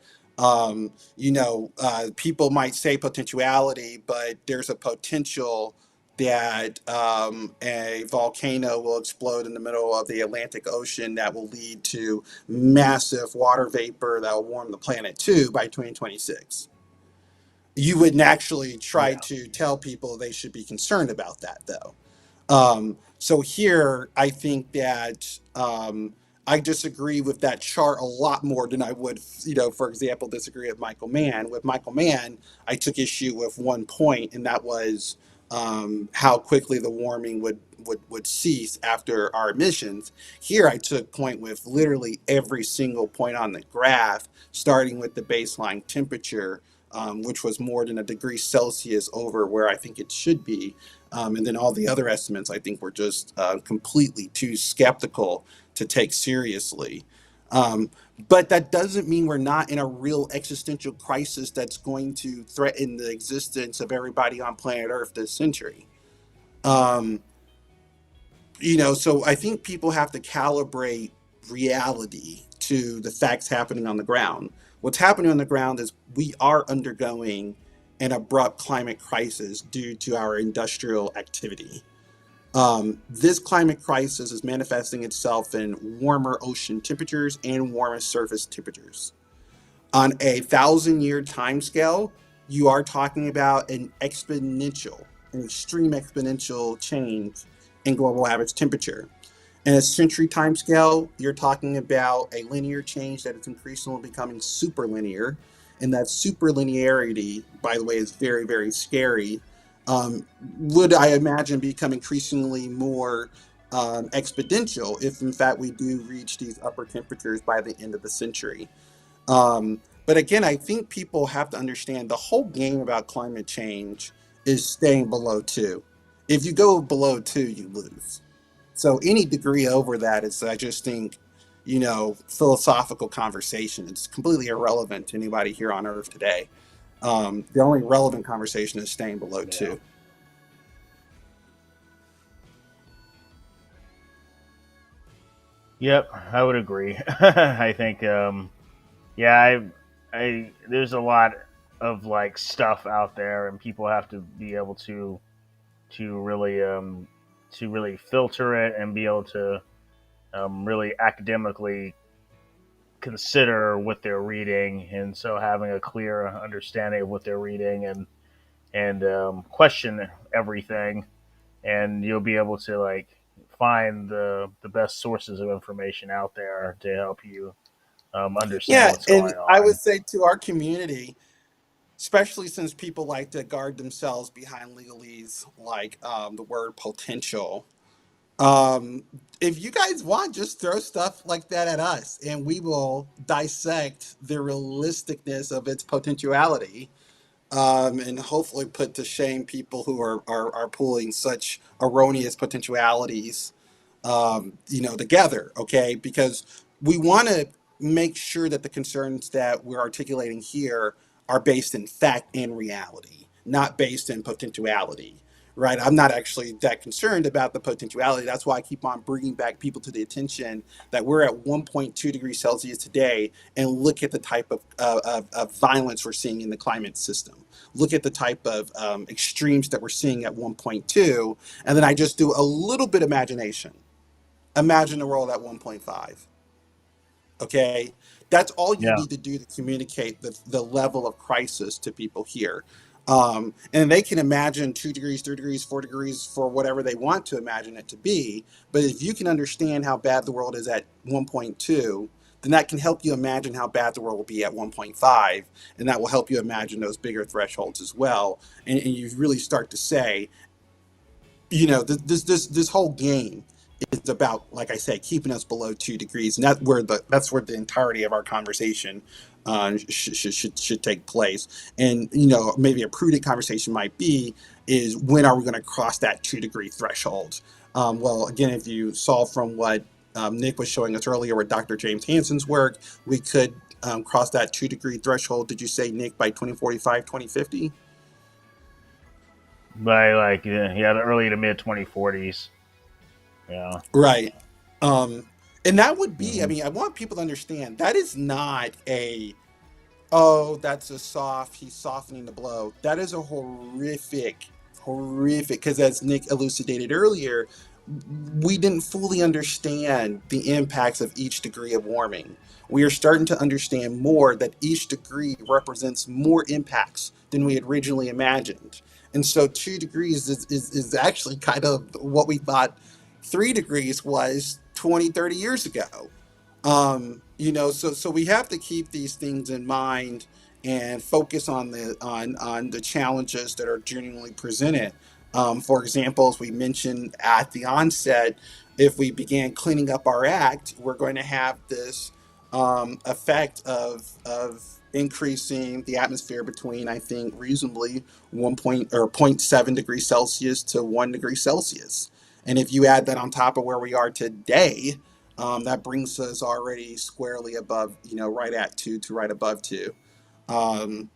People might say potentiality, but there's a potential that a volcano will explode in the middle of the Atlantic Ocean that will lead to massive water vapor that will warm the planet too by 2026. You wouldn't actually try yeah, to tell people they should be concerned about that, though. So here, I think that I disagree with that chart a lot more than I would, for example, disagree with Michael Mann. With Michael Mann, I took issue with one point, and that was how quickly the warming would cease after our emissions. Here, I took point with literally every single point on the graph, starting with the baseline temperature, which was more than a degree Celsius over where I think it should be. And then all the other estimates, I think, were just completely too skeptical to take seriously. But that doesn't mean we're not in a real existential crisis that's going to threaten the existence of everybody on planet Earth this century. Um, so I think people have to calibrate reality to the facts happening on the ground. What's happening on the ground is we are undergoing an abrupt climate crisis due to our industrial activity. This climate crisis is manifesting itself in warmer ocean temperatures and warmer surface temperatures. On a 1,000-year timescale, you are talking about an extreme exponential change in global average temperature. In a century timescale, you're talking about a linear change that is increasingly becoming superlinear. And that superlinearity, by the way, is very, very scary. Would I imagine become increasingly more exponential if, in fact, we do reach these upper temperatures by the end of the century? But again, I think people have to understand the whole game about climate change is staying below 2. If you go below 2, you lose. So any degree over that is, I just think, philosophical conversation. It's completely irrelevant to anybody here on Earth today. The only relevant conversation is staying below 2. Yep, I would agree. I think, yeah, there's a lot of like stuff out there, and people have to be able to really filter it and be able to really academically consider what they're reading, and so having a clear understanding of what they're reading and question everything, and you'll be able to like find the best sources of information out there to help you understand Yeah, what's and going I would on. say to our community, especially since people like to guard themselves behind legalese like the word potential. Um, if you guys want, just throw stuff like that at us, and we will dissect the realisticness of its potentiality, and hopefully put to shame people who are pulling such erroneous potentialities, together, okay? Because we want to make sure that the concerns that we're articulating here are based in fact and reality, not based in potentiality, right? I'm not actually that concerned about the potentiality. That's why I keep on bringing back people to the attention that we're at 1.2 degrees Celsius today, and look at the type of violence we're seeing in the climate system. Look at the type of extremes that we're seeing at 1.2, and then I just do a little bit of imagination. Imagine the world at 1.5. Okay, that's all you Yeah, need to do to communicate the level of crisis to people here. And they can imagine 2 degrees, 3 degrees, 4 degrees for whatever they want to imagine it to be. But if you can understand how bad the world is at 1.2, then that can help you imagine how bad the world will be at 1.5. And that will help you imagine those bigger thresholds as well. And you really start to say, this whole game is about, like I said, keeping us below 2 degrees, and that's where the entirety of our conversation should take place. And maybe a prudent conversation might be is, when are we going to cross that 2 degree threshold? Well, again, if you saw from what Nick was showing us earlier with Dr. James Hansen's work, we could cross that 2 degree threshold. Did you say, Nick, by 2045, 2050? by like yeah, the early to mid 2040s. Yeah. Right. And that would be, I Hmm. mean, I want people to understand that is not oh, that's he's softening the blow. That is a horrific, because as Nick elucidated earlier, we didn't fully understand the impacts of each degree of warming. We are starting to understand more that each degree represents more impacts than we had originally imagined. And so 2 degrees is actually kind of what we thought 3 degrees was 20, 30 years ago. So we have to keep these things in mind and focus on the challenges that are genuinely presented. For example, as we mentioned at the onset, if we began cleaning up our act, we're going to have this effect of increasing the atmosphere between, I think, reasonably 0.7 degrees Celsius to 1 degree Celsius. And if you add that on top of where we are today, that brings us already squarely above, right at 2 to right above 2. And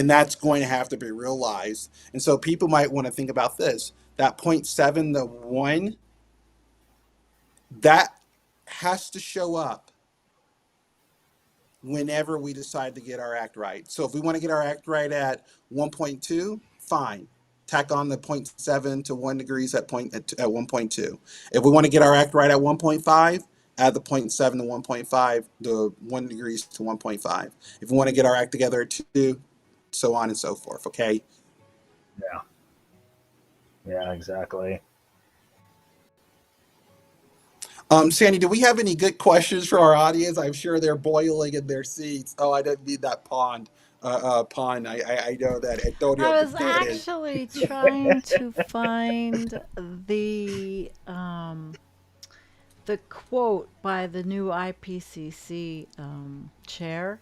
that's going to have to be realized. And so people might want to think about this, that point 0.7 to 1, that has to show up whenever we decide to get our act right. So if we want to get our act right at 1.2, fine. Tack on the 0.7 to 1 degrees at 1.2. If we want to get our act right at 1.5, add the 0.7 to 1.5, the 1 degrees to 1.5. If we want to get our act together at 2, so on and so forth, okay? Yeah. Yeah, exactly. Sandy, do we have any good questions for our audience? I'm sure they're boiling in their seats. Oh, I didn't need that pun. I know that Antonio I was Guterres. actually trying to find the quote by the new IPCC chair.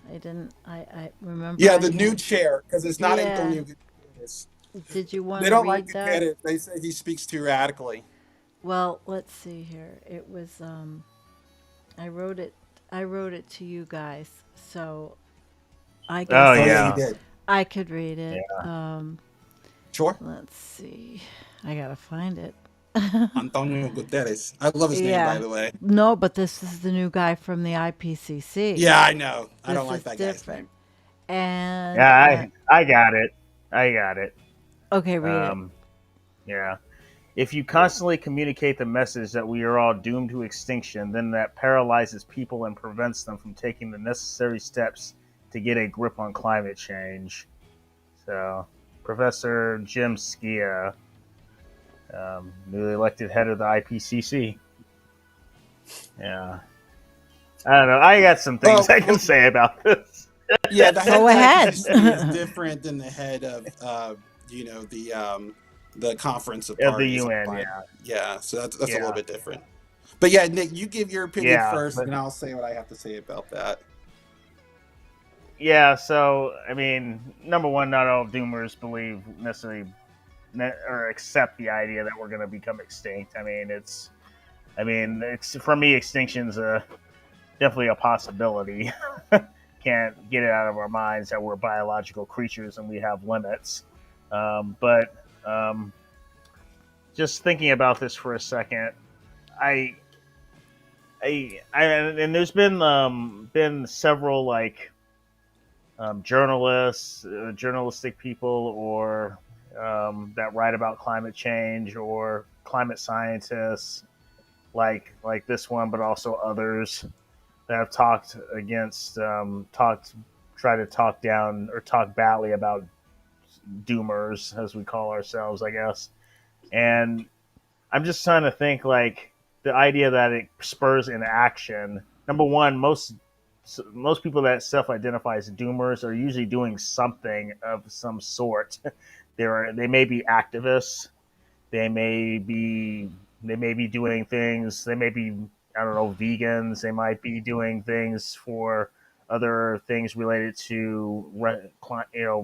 I didn't. I remember. Yeah, I the new had. chair, because it's not Yeah. Antonio Guterres. Did you want They to don't like read that? Guterres. They say he speaks too radically. Well, let's see here. It was. I wrote it. I wrote it to you guys, so I Oh guess Oh, yeah, you yeah, did. I could read it. yeah. Sure. Let's see. I gotta find it. Antonio Guterres. I love his name, by Yeah. the way. No, but this is the new guy from the IPCC. Yeah, I know. I don't This like is that guy's different. name. And Yeah, I got it. I got it. okay, read it. Yeah. If you constantly communicate the message that we are all doomed to extinction, then that paralyzes people and prevents them from taking the necessary steps to get a grip on climate change. So, Professor Jim Skia, newly elected head of the IPCC. Yeah. I don't know. I got some things I can Well, say about this. yeah, the head Go of the ahead. IPCC is different than the head of, the Conference of Of the Parties. UN, yeah. Yeah, so that's a little Yeah. bit different. But yeah, Nick, you give your opinion Yeah. first, But and I'll say what I have to say about that. yeah, so I mean, number one, not all doomers believe necessarily or accept the idea that we're going to become extinct. It's for me, extinction's definitely a possibility. Can't get it out of our minds that we're biological creatures and we have limits. But just thinking about this for a second, I, and there's been several journalists, journalistic people, or that write about climate change, or climate scientists, like this one, but also others that have talked against, try to talk down or talk badly about doomers, as we call ourselves, I guess. And I'm just trying to think, like, the idea that it spurs inaction. Number one, most people that self-identify as doomers are usually doing something of some sort. They may be activists. They may be doing things. They may be, I don't know, vegans. They might be doing things for other things related to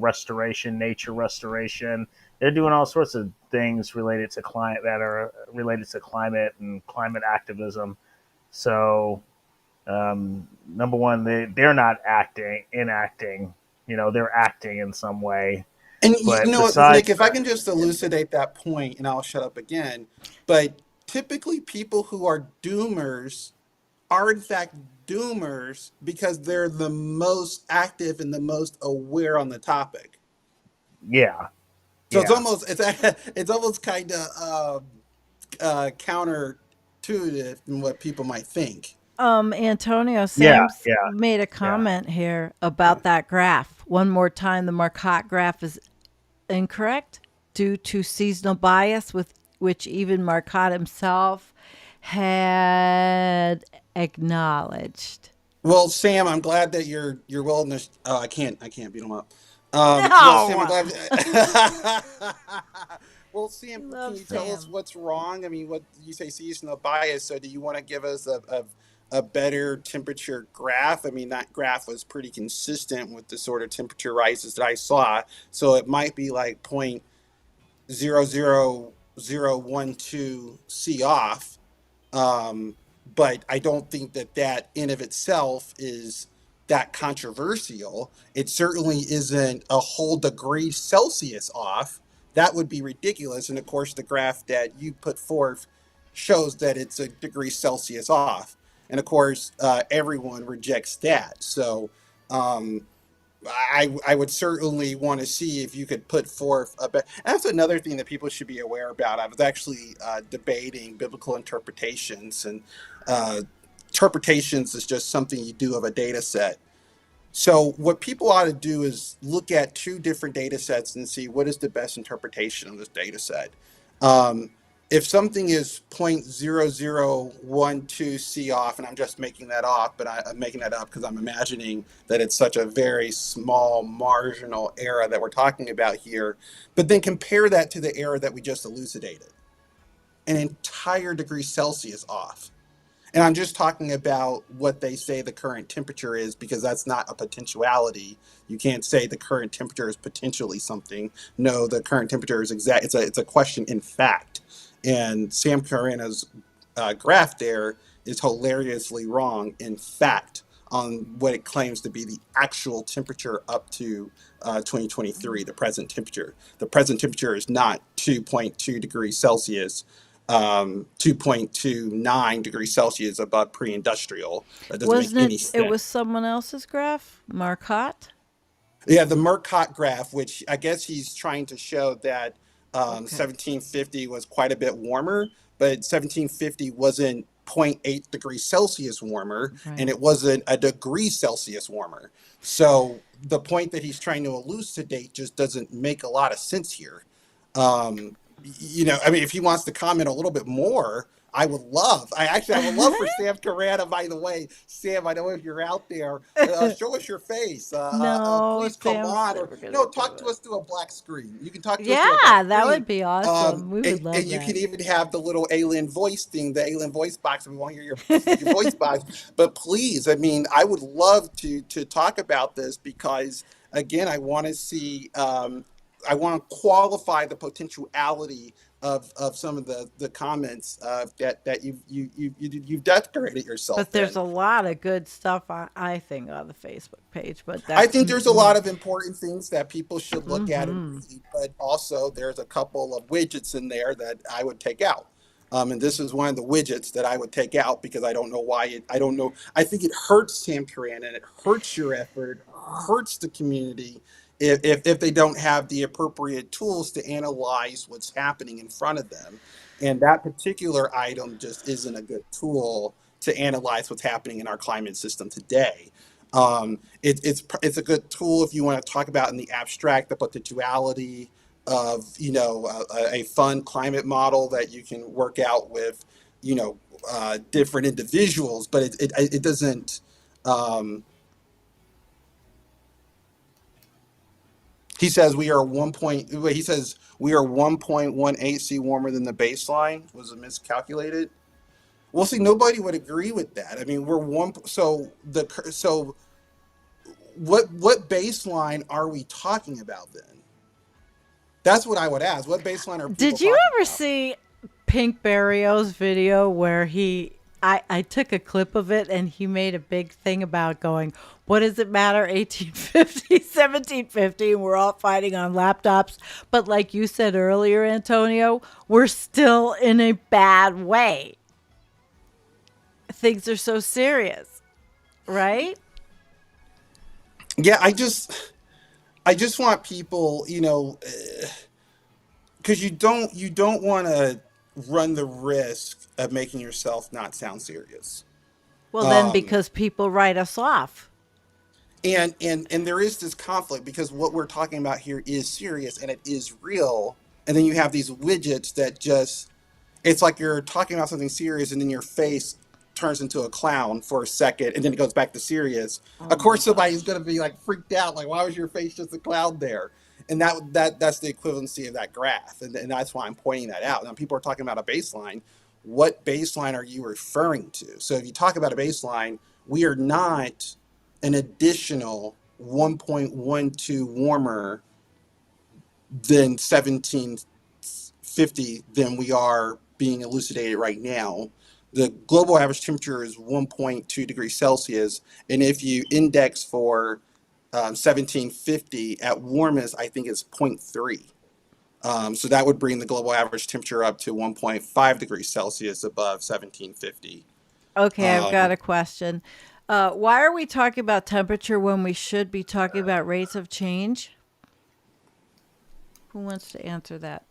restoration, nature restoration. They're doing all sorts of things related to climate that are related to climate and climate activism. So number one, they're not enacting. They're acting in some way. And But what, Nick, besides if I can just elucidate that point, and I'll shut up again. But typically, people who are doomers are in fact doomers because they're the most active and the most aware on the topic. yeah, So it's yeah, almost it's almost kind of counterintuitive in what people might think. Antonio, yeah, Sam's yeah, made a yeah. comment here about that graph. One more time, the Marcotte graph is incorrect due to seasonal bias, with which even Marcotte himself had acknowledged. Well, Sam, I'm glad that you're willing to. Oh, I can't beat him up. Well, Sam, I'm No, glad. Well, Sam, we can love you tell us Sam. what's wrong? I mean, what you say seasonal bias. So, do you want to give us a better temperature graph? I mean, that graph was pretty consistent with the sort of temperature rises that I saw. So it might be like 0.00012 C off. Um, but I don't think that that in of itself is that controversial. It certainly isn't a whole degree Celsius off. That would be ridiculous. And of course, the graph that you put forth shows that it's a degree Celsius off. And of course, everyone rejects that. So I would certainly want to see if you could put forth a better. That's another thing that people should be aware about. I was actually debating biblical interpretations, and uh, interpretations is just something you do of a data set. So what people ought to do is look at two different data sets and see what is the best interpretation of this data set. Um, if something is 0.0012 C off, and I'm just making that off, but I'm making that up because I'm imagining that it's such a very small marginal error that we're talking about here, but then compare that to the error that we just elucidated, an entire degree Celsius off. And I'm just talking about what they say the current temperature is, because that's not a potentiality. You can't say the current temperature is potentially something. No, the current temperature is exact. It's a question in fact. And Sam Carana's graph there is hilariously wrong in fact on what it claims to be the actual temperature up to 2023, the present temperature. The present temperature is not 2.2 degrees Celsius. 2.29 degrees Celsius above pre-industrial. That doesn't make Wasn't any it? It sense. was someone else's graph, Marcotte. Yeah, the Murcott graph, which I guess he's trying to show that Okay. 1750 was quite a bit warmer, but 1750 wasn't zero point 0.8 degrees Celsius warmer, and Right. it wasn't a degree Celsius warmer. So the point that he's trying to elucidate just doesn't make a lot of sense here. Um, I mean, if he wants to comment a little bit more, I would love for Sam Carana, by the way. Sam, I know if you're out there, show us your face. No, Please come Sam's on, or never gonna no, do talk to it. us through a black screen. You can talk to us through a black Yeah, that screen. would be awesome. We would love And you that. can even have the little alien voice thing, the alien voice box. If we want to hear your voice box, but please, I mean, I would love to talk about this because, again, I want to see. I want to qualify the potentiality of some of the comments that you've decorated yourself But there's in. a lot of good stuff, I think, on the Facebook page. But I that's think there's a lot of important things that people should look at and mm-hmm. read, but also there's a couple of widgets in there that I would take out. And this is one of the widgets that I would take out because I don't know why I don't know. I think it hurts Sam Turan and it hurts your effort, hurts the community if they don't have the appropriate tools to analyze what's happening in front of them. And that particular item just isn't a good tool to analyze what's happening in our climate system today. It's a good tool if you want to talk about in the abstract the potentiality of a fun climate model that you can work out with different individuals, but it doesn't. Um, he says we are 1.18 C warmer than the baseline. Was it miscalculated? Well, see, nobody would agree with that. I mean, we're one. So what baseline are we talking about then? That's what I would ask. What baseline are people Did you talking ever about? see Pink Barrio's video where I took a clip of it and he made a big thing about going, what does it matter, 1850, 1750, and we're all fighting on laptops. But like you said earlier, Antonio, we're still in a bad way. Things are so serious, right? Yeah, I just want people, because you don't want to run the risk of making yourself not sound serious. Well, then Um, because people write us off. and there is this conflict because what we're talking about here is serious and it is real. And then you have these widgets that just, it's like you're talking about something serious and then your face turns into a clown for a second and then it goes back to serious. Oh Of my course, somebody's gosh. going to be like freaked out, like, why was your face just a clown there? And that's the equivalency of that graph. And that's why I'm pointing that out. Now, people are talking about a baseline. What baseline are you referring to? So if you talk about a baseline, we are not an additional 1.12 warmer than 1750 than we are being elucidated right now. The global average temperature is 1.2 degrees Celsius. And if you index for 1750 at warmest, I think it's zero point 0.3. So that would bring the global average temperature up to 1.5 degrees Celsius above 1750. Okay, I've got a question. Why are we talking about temperature when we should be talking about rates of change? Who wants to answer that?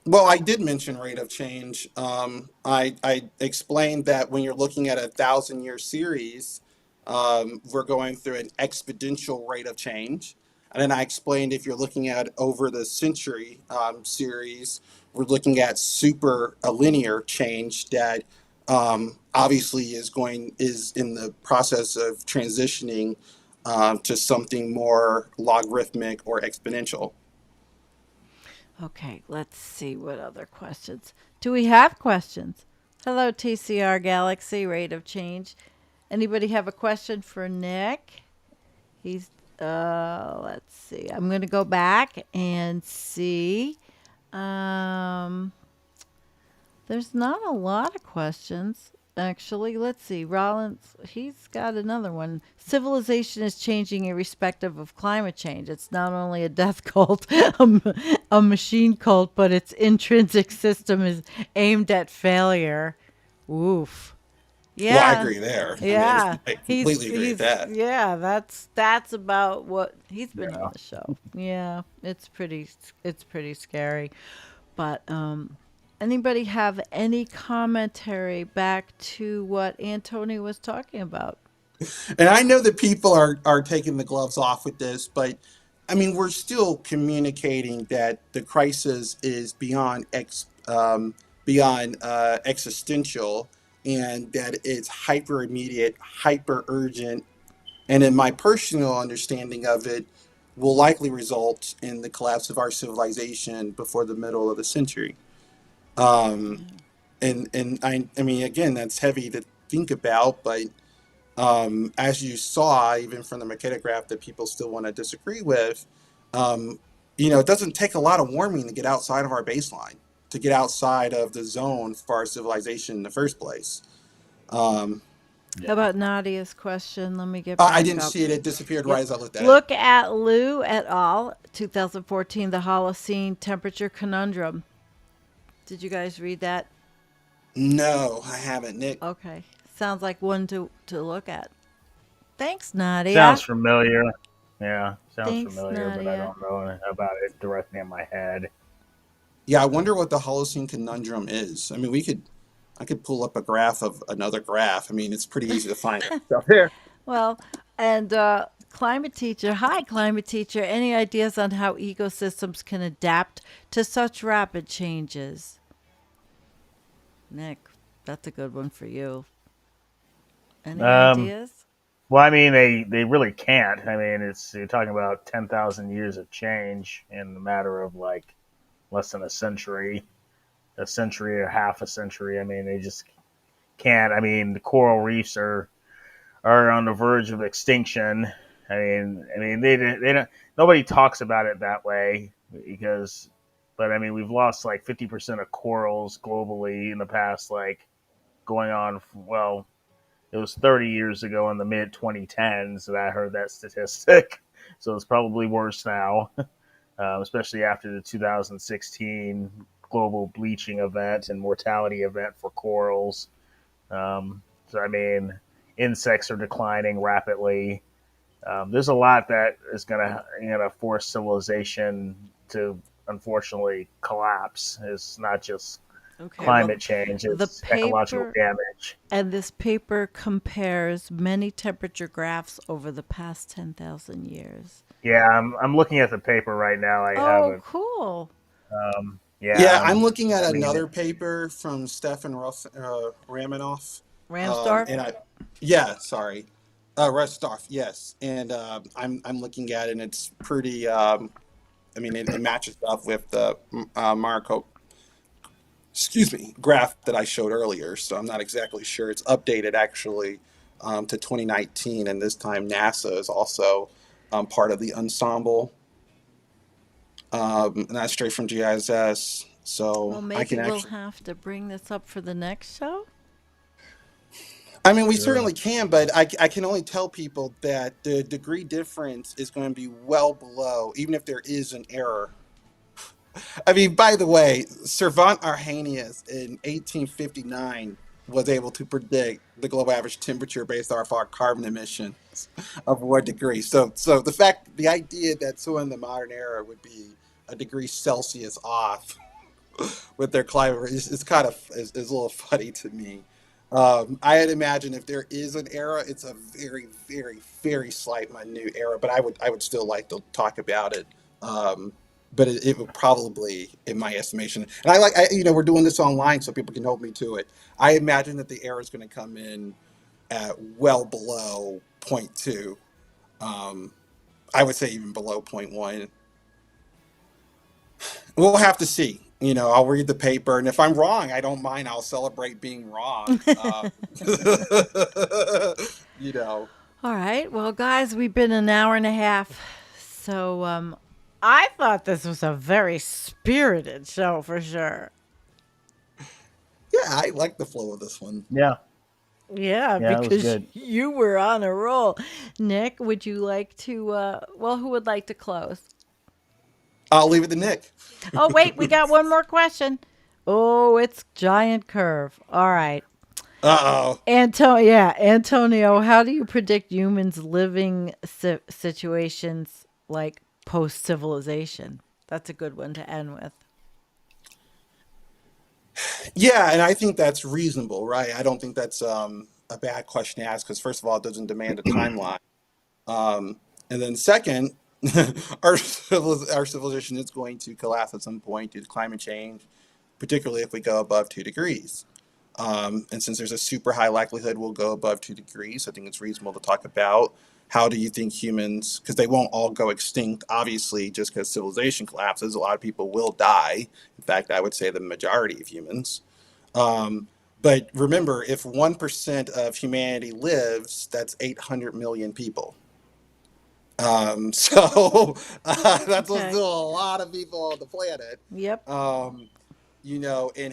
Well, I did mention rate of change. I explained that when you're looking at a 1,000-year series, we're going through an exponential rate of change. And then I explained if you're looking at over the century series, we're looking at super a linear change that obviously is in the process of transitioning to something more logarithmic or exponential. Okay, let's see what other questions. Do we have questions? Hello, TCR Galaxy, rate of change. Anybody have a question for Nick? He's, let's see. I'm going to go back and see. There's not a lot of questions, actually. Let's see. Rollins, he's got another one. Civilization is changing irrespective of climate change. It's not only a death cult, a machine cult, but its intrinsic system is aimed at failure. Oof. Yeah. Well, I agree there. Yeah. I completely agree with that. Yeah, that's about what he's been on the show. Yeah, it's pretty scary. But anybody have any commentary back to what Antonio was talking about? And I know that people are taking the gloves off with this, but I mean, we're still communicating that the crisis is beyond existential, and that it's hyper immediate, hyper urgent, and in my personal understanding of it, will likely result in the collapse of our civilization before the middle of the century. Um, and I mean, again, that's heavy to think about, but as you saw, even from the Mercator graph that people still want to disagree with, um, it doesn't take a lot of warming to get outside of our baseline, to get outside of the zone for our civilization in the first place. Um, How about Nadia's question? Let me get I back didn't up. see it; it disappeared Yep. right as I looked at it. Look at Liu et al. 2014, the Holocene temperature conundrum. Did you guys read that? No, I haven't, Nick. Okay. Sounds like one to look at. Thanks, Nadia. Sounds familiar. Yeah, sounds Thanks, familiar, but I Nadia. don't know about it directly in my head. Yeah, I wonder what the Holocene conundrum is. I mean, I could pull up a graph of another graph. I mean, it's pretty easy to find that stuff there. Well, and climate teacher, hi, climate teacher. Any ideas on how ecosystems can adapt to such rapid changes? Nick, that's a good one for you. Any ideas? Well, I mean, they really can't. I mean, you're talking about 10,000 years of change in the matter of like less than a century or half a century. I mean, they just can't. I mean, the coral reefs are on the verge of extinction. I mean, they don't. Nobody talks about it that way but I mean, we've lost like 50% of corals globally in the past, like going on. Well, it was 30 years ago in the mid 2010s that I heard that statistic. So it's probably worse now, especially after the 2016 global bleaching event and mortality event for corals. So I mean, insects are declining rapidly. There's a lot that is gonna force civilization to unfortunately collapse. It's not just Okay. climate change; The it's ecological paper damage. and this paper compares many temperature graphs over the past 10,000 years. Yeah, I'm looking at the paper right now. I have Oh, it. cool. Yeah, Yeah, I'm looking at reading another it. paper from Stefan Ramanoff, Ramsdorf? and yeah, sorry, Restoff, yes, and I'm looking at it, and it's pretty. I mean, it matches up with the Marco, graph that I showed earlier. So I'm not exactly sure. It's updated actually to 2019, and this time NASA is also part of the ensemble. And that's straight from GISS. Well, So I maybe can we'll actually, have to bring this up for the next show. I mean, we Sure. certainly can, but I can only tell people that the degree difference is going to be well below, even if there is an error. I mean, by the way, Servant Arrhenius in 1859 was able to predict the global average temperature based off our carbon emissions of 1 degree. So the idea that someone in the modern era would be a degree Celsius off with their climate is kind of is a little funny to me. I had imagined if there is an era, it's a very, very, very slight, minute era. But I would still like to talk about it. Um, but it would probably, in my estimation, and we're doing this online, so people can hold me to it. I imagine that the era is going to come in at well below zero point 0.2. Um, I would say even below zero point 0.1. We'll have to see. I'll read the paper, and if I'm wrong, I don't mind. I'll celebrate being wrong. You know. All right. Well, guys, we've been an hour and a half. So I thought this was a very spirited show for sure. Yeah, I like the flow of this one. Yeah. Yeah, Yeah, it was because good. you were on a roll. Nick, would you like to, who would like to close? I'll leave it to Nick. Oh, wait, we got one more question. Oh, it's giant curve. All right. Uh-oh. Antonio, how do you predict humans living situations like post-civilization? That's a good one to end with. Yeah, and I think that's reasonable, right? I don't think that's a bad question to ask because, first of all, it doesn't demand a timeline. And then second, our civilization is going to collapse at some point due to climate change, particularly if we go above 2 degrees. And since there's a super high likelihood we'll go above 2 degrees, I think it's reasonable to talk about how do you think humans, because they won't all go extinct, obviously, just because civilization collapses. A lot of people will die. In fact, I would say the majority of humans. But remember, if 1% of humanity lives, that's 800 million people. So that's Okay. still a lot of people on the planet. Yep. And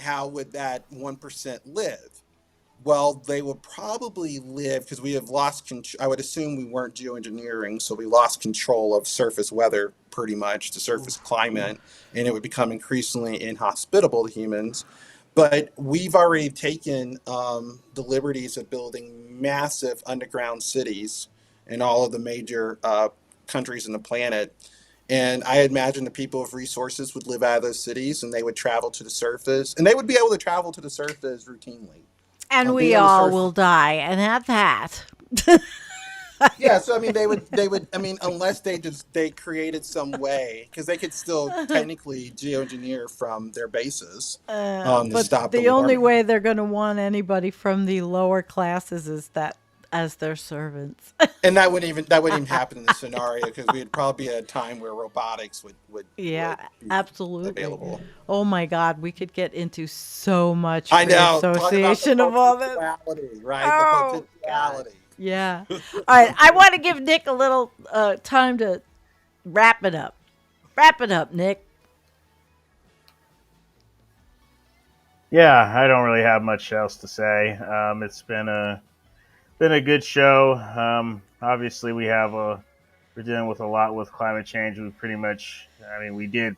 how would that 1% live? Well, they would probably live because we have lost control. I would assume we weren't geoengineering, so we lost control of surface weather pretty much, the surface climate, and it would become increasingly inhospitable to humans. But we've already taken the liberties of building massive underground cities in all of the major countries on the planet. And I imagine the people of resources would live out of those cities and they would travel to the surface. And they would be able to travel to the surface routinely. And we Being on the all surface- will die. And at that. Yeah, so I mean, they would. I mean, unless they created some way, because they could still technically geoengineer from their bases to But stop the only warming. way they're going to want anybody from the lower classes is that as their servants. And that wouldn't even happen in this scenario because we'd probably be at a time where robotics would Yeah, be absolutely. available. Oh my God, we could get into so much I free know. Talk about association the of all this. potentiality, right? Oh, The potentiality. Yeah. All right, I want to give Nick a little time to wrap it up. Wrap it up, Nick. Yeah, I don't really have much else to say. It's been a good show. Obviously, we're dealing with a lot with climate change. We did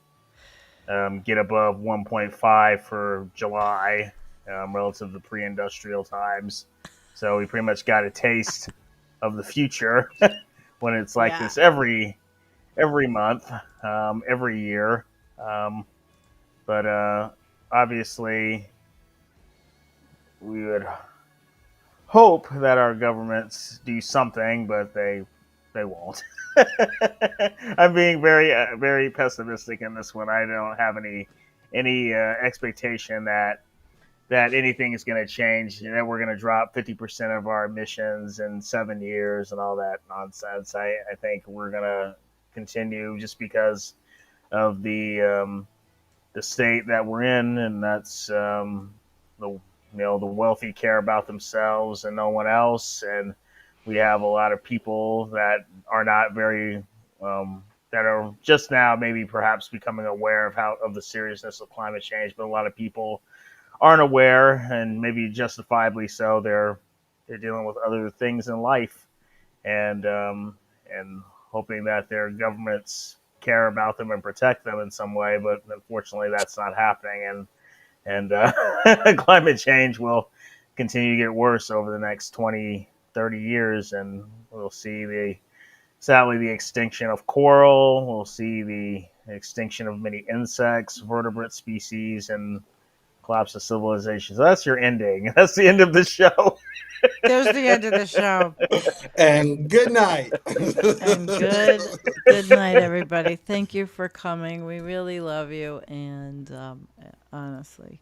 get above 1.5 for July relative to pre-industrial times. So we pretty much got a taste of the future when it's like this every month, every year. But obviously, we would hope that our governments do something, but they won't. I'm being very very pessimistic in this one. I don't have any expectation that anything is going to change, and that we're going to drop 50% of our emissions in 7 years and all that nonsense. I think we're going to continue just because of the state that we're in, and that's the wealthy care about themselves and no one else, and we have a lot of people that are not very that are just now maybe perhaps becoming aware of the seriousness of climate change, but a lot of people aren't aware, and maybe justifiably so. They're dealing with other things in life, and hoping that their governments care about them and protect them in some way. But unfortunately, that's not happening, and climate change will continue to get worse over the next 20, 30 years, and we'll see sadly the extinction of coral. We'll see the extinction of many insects, vertebrate species, and collapse of civilization. So that's your ending. That's the end of the show. There's the end of the show. And good night. And good night, everybody. Thank you for coming. We really love you. And honestly,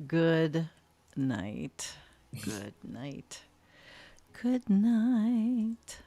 good night. Good night. Good night.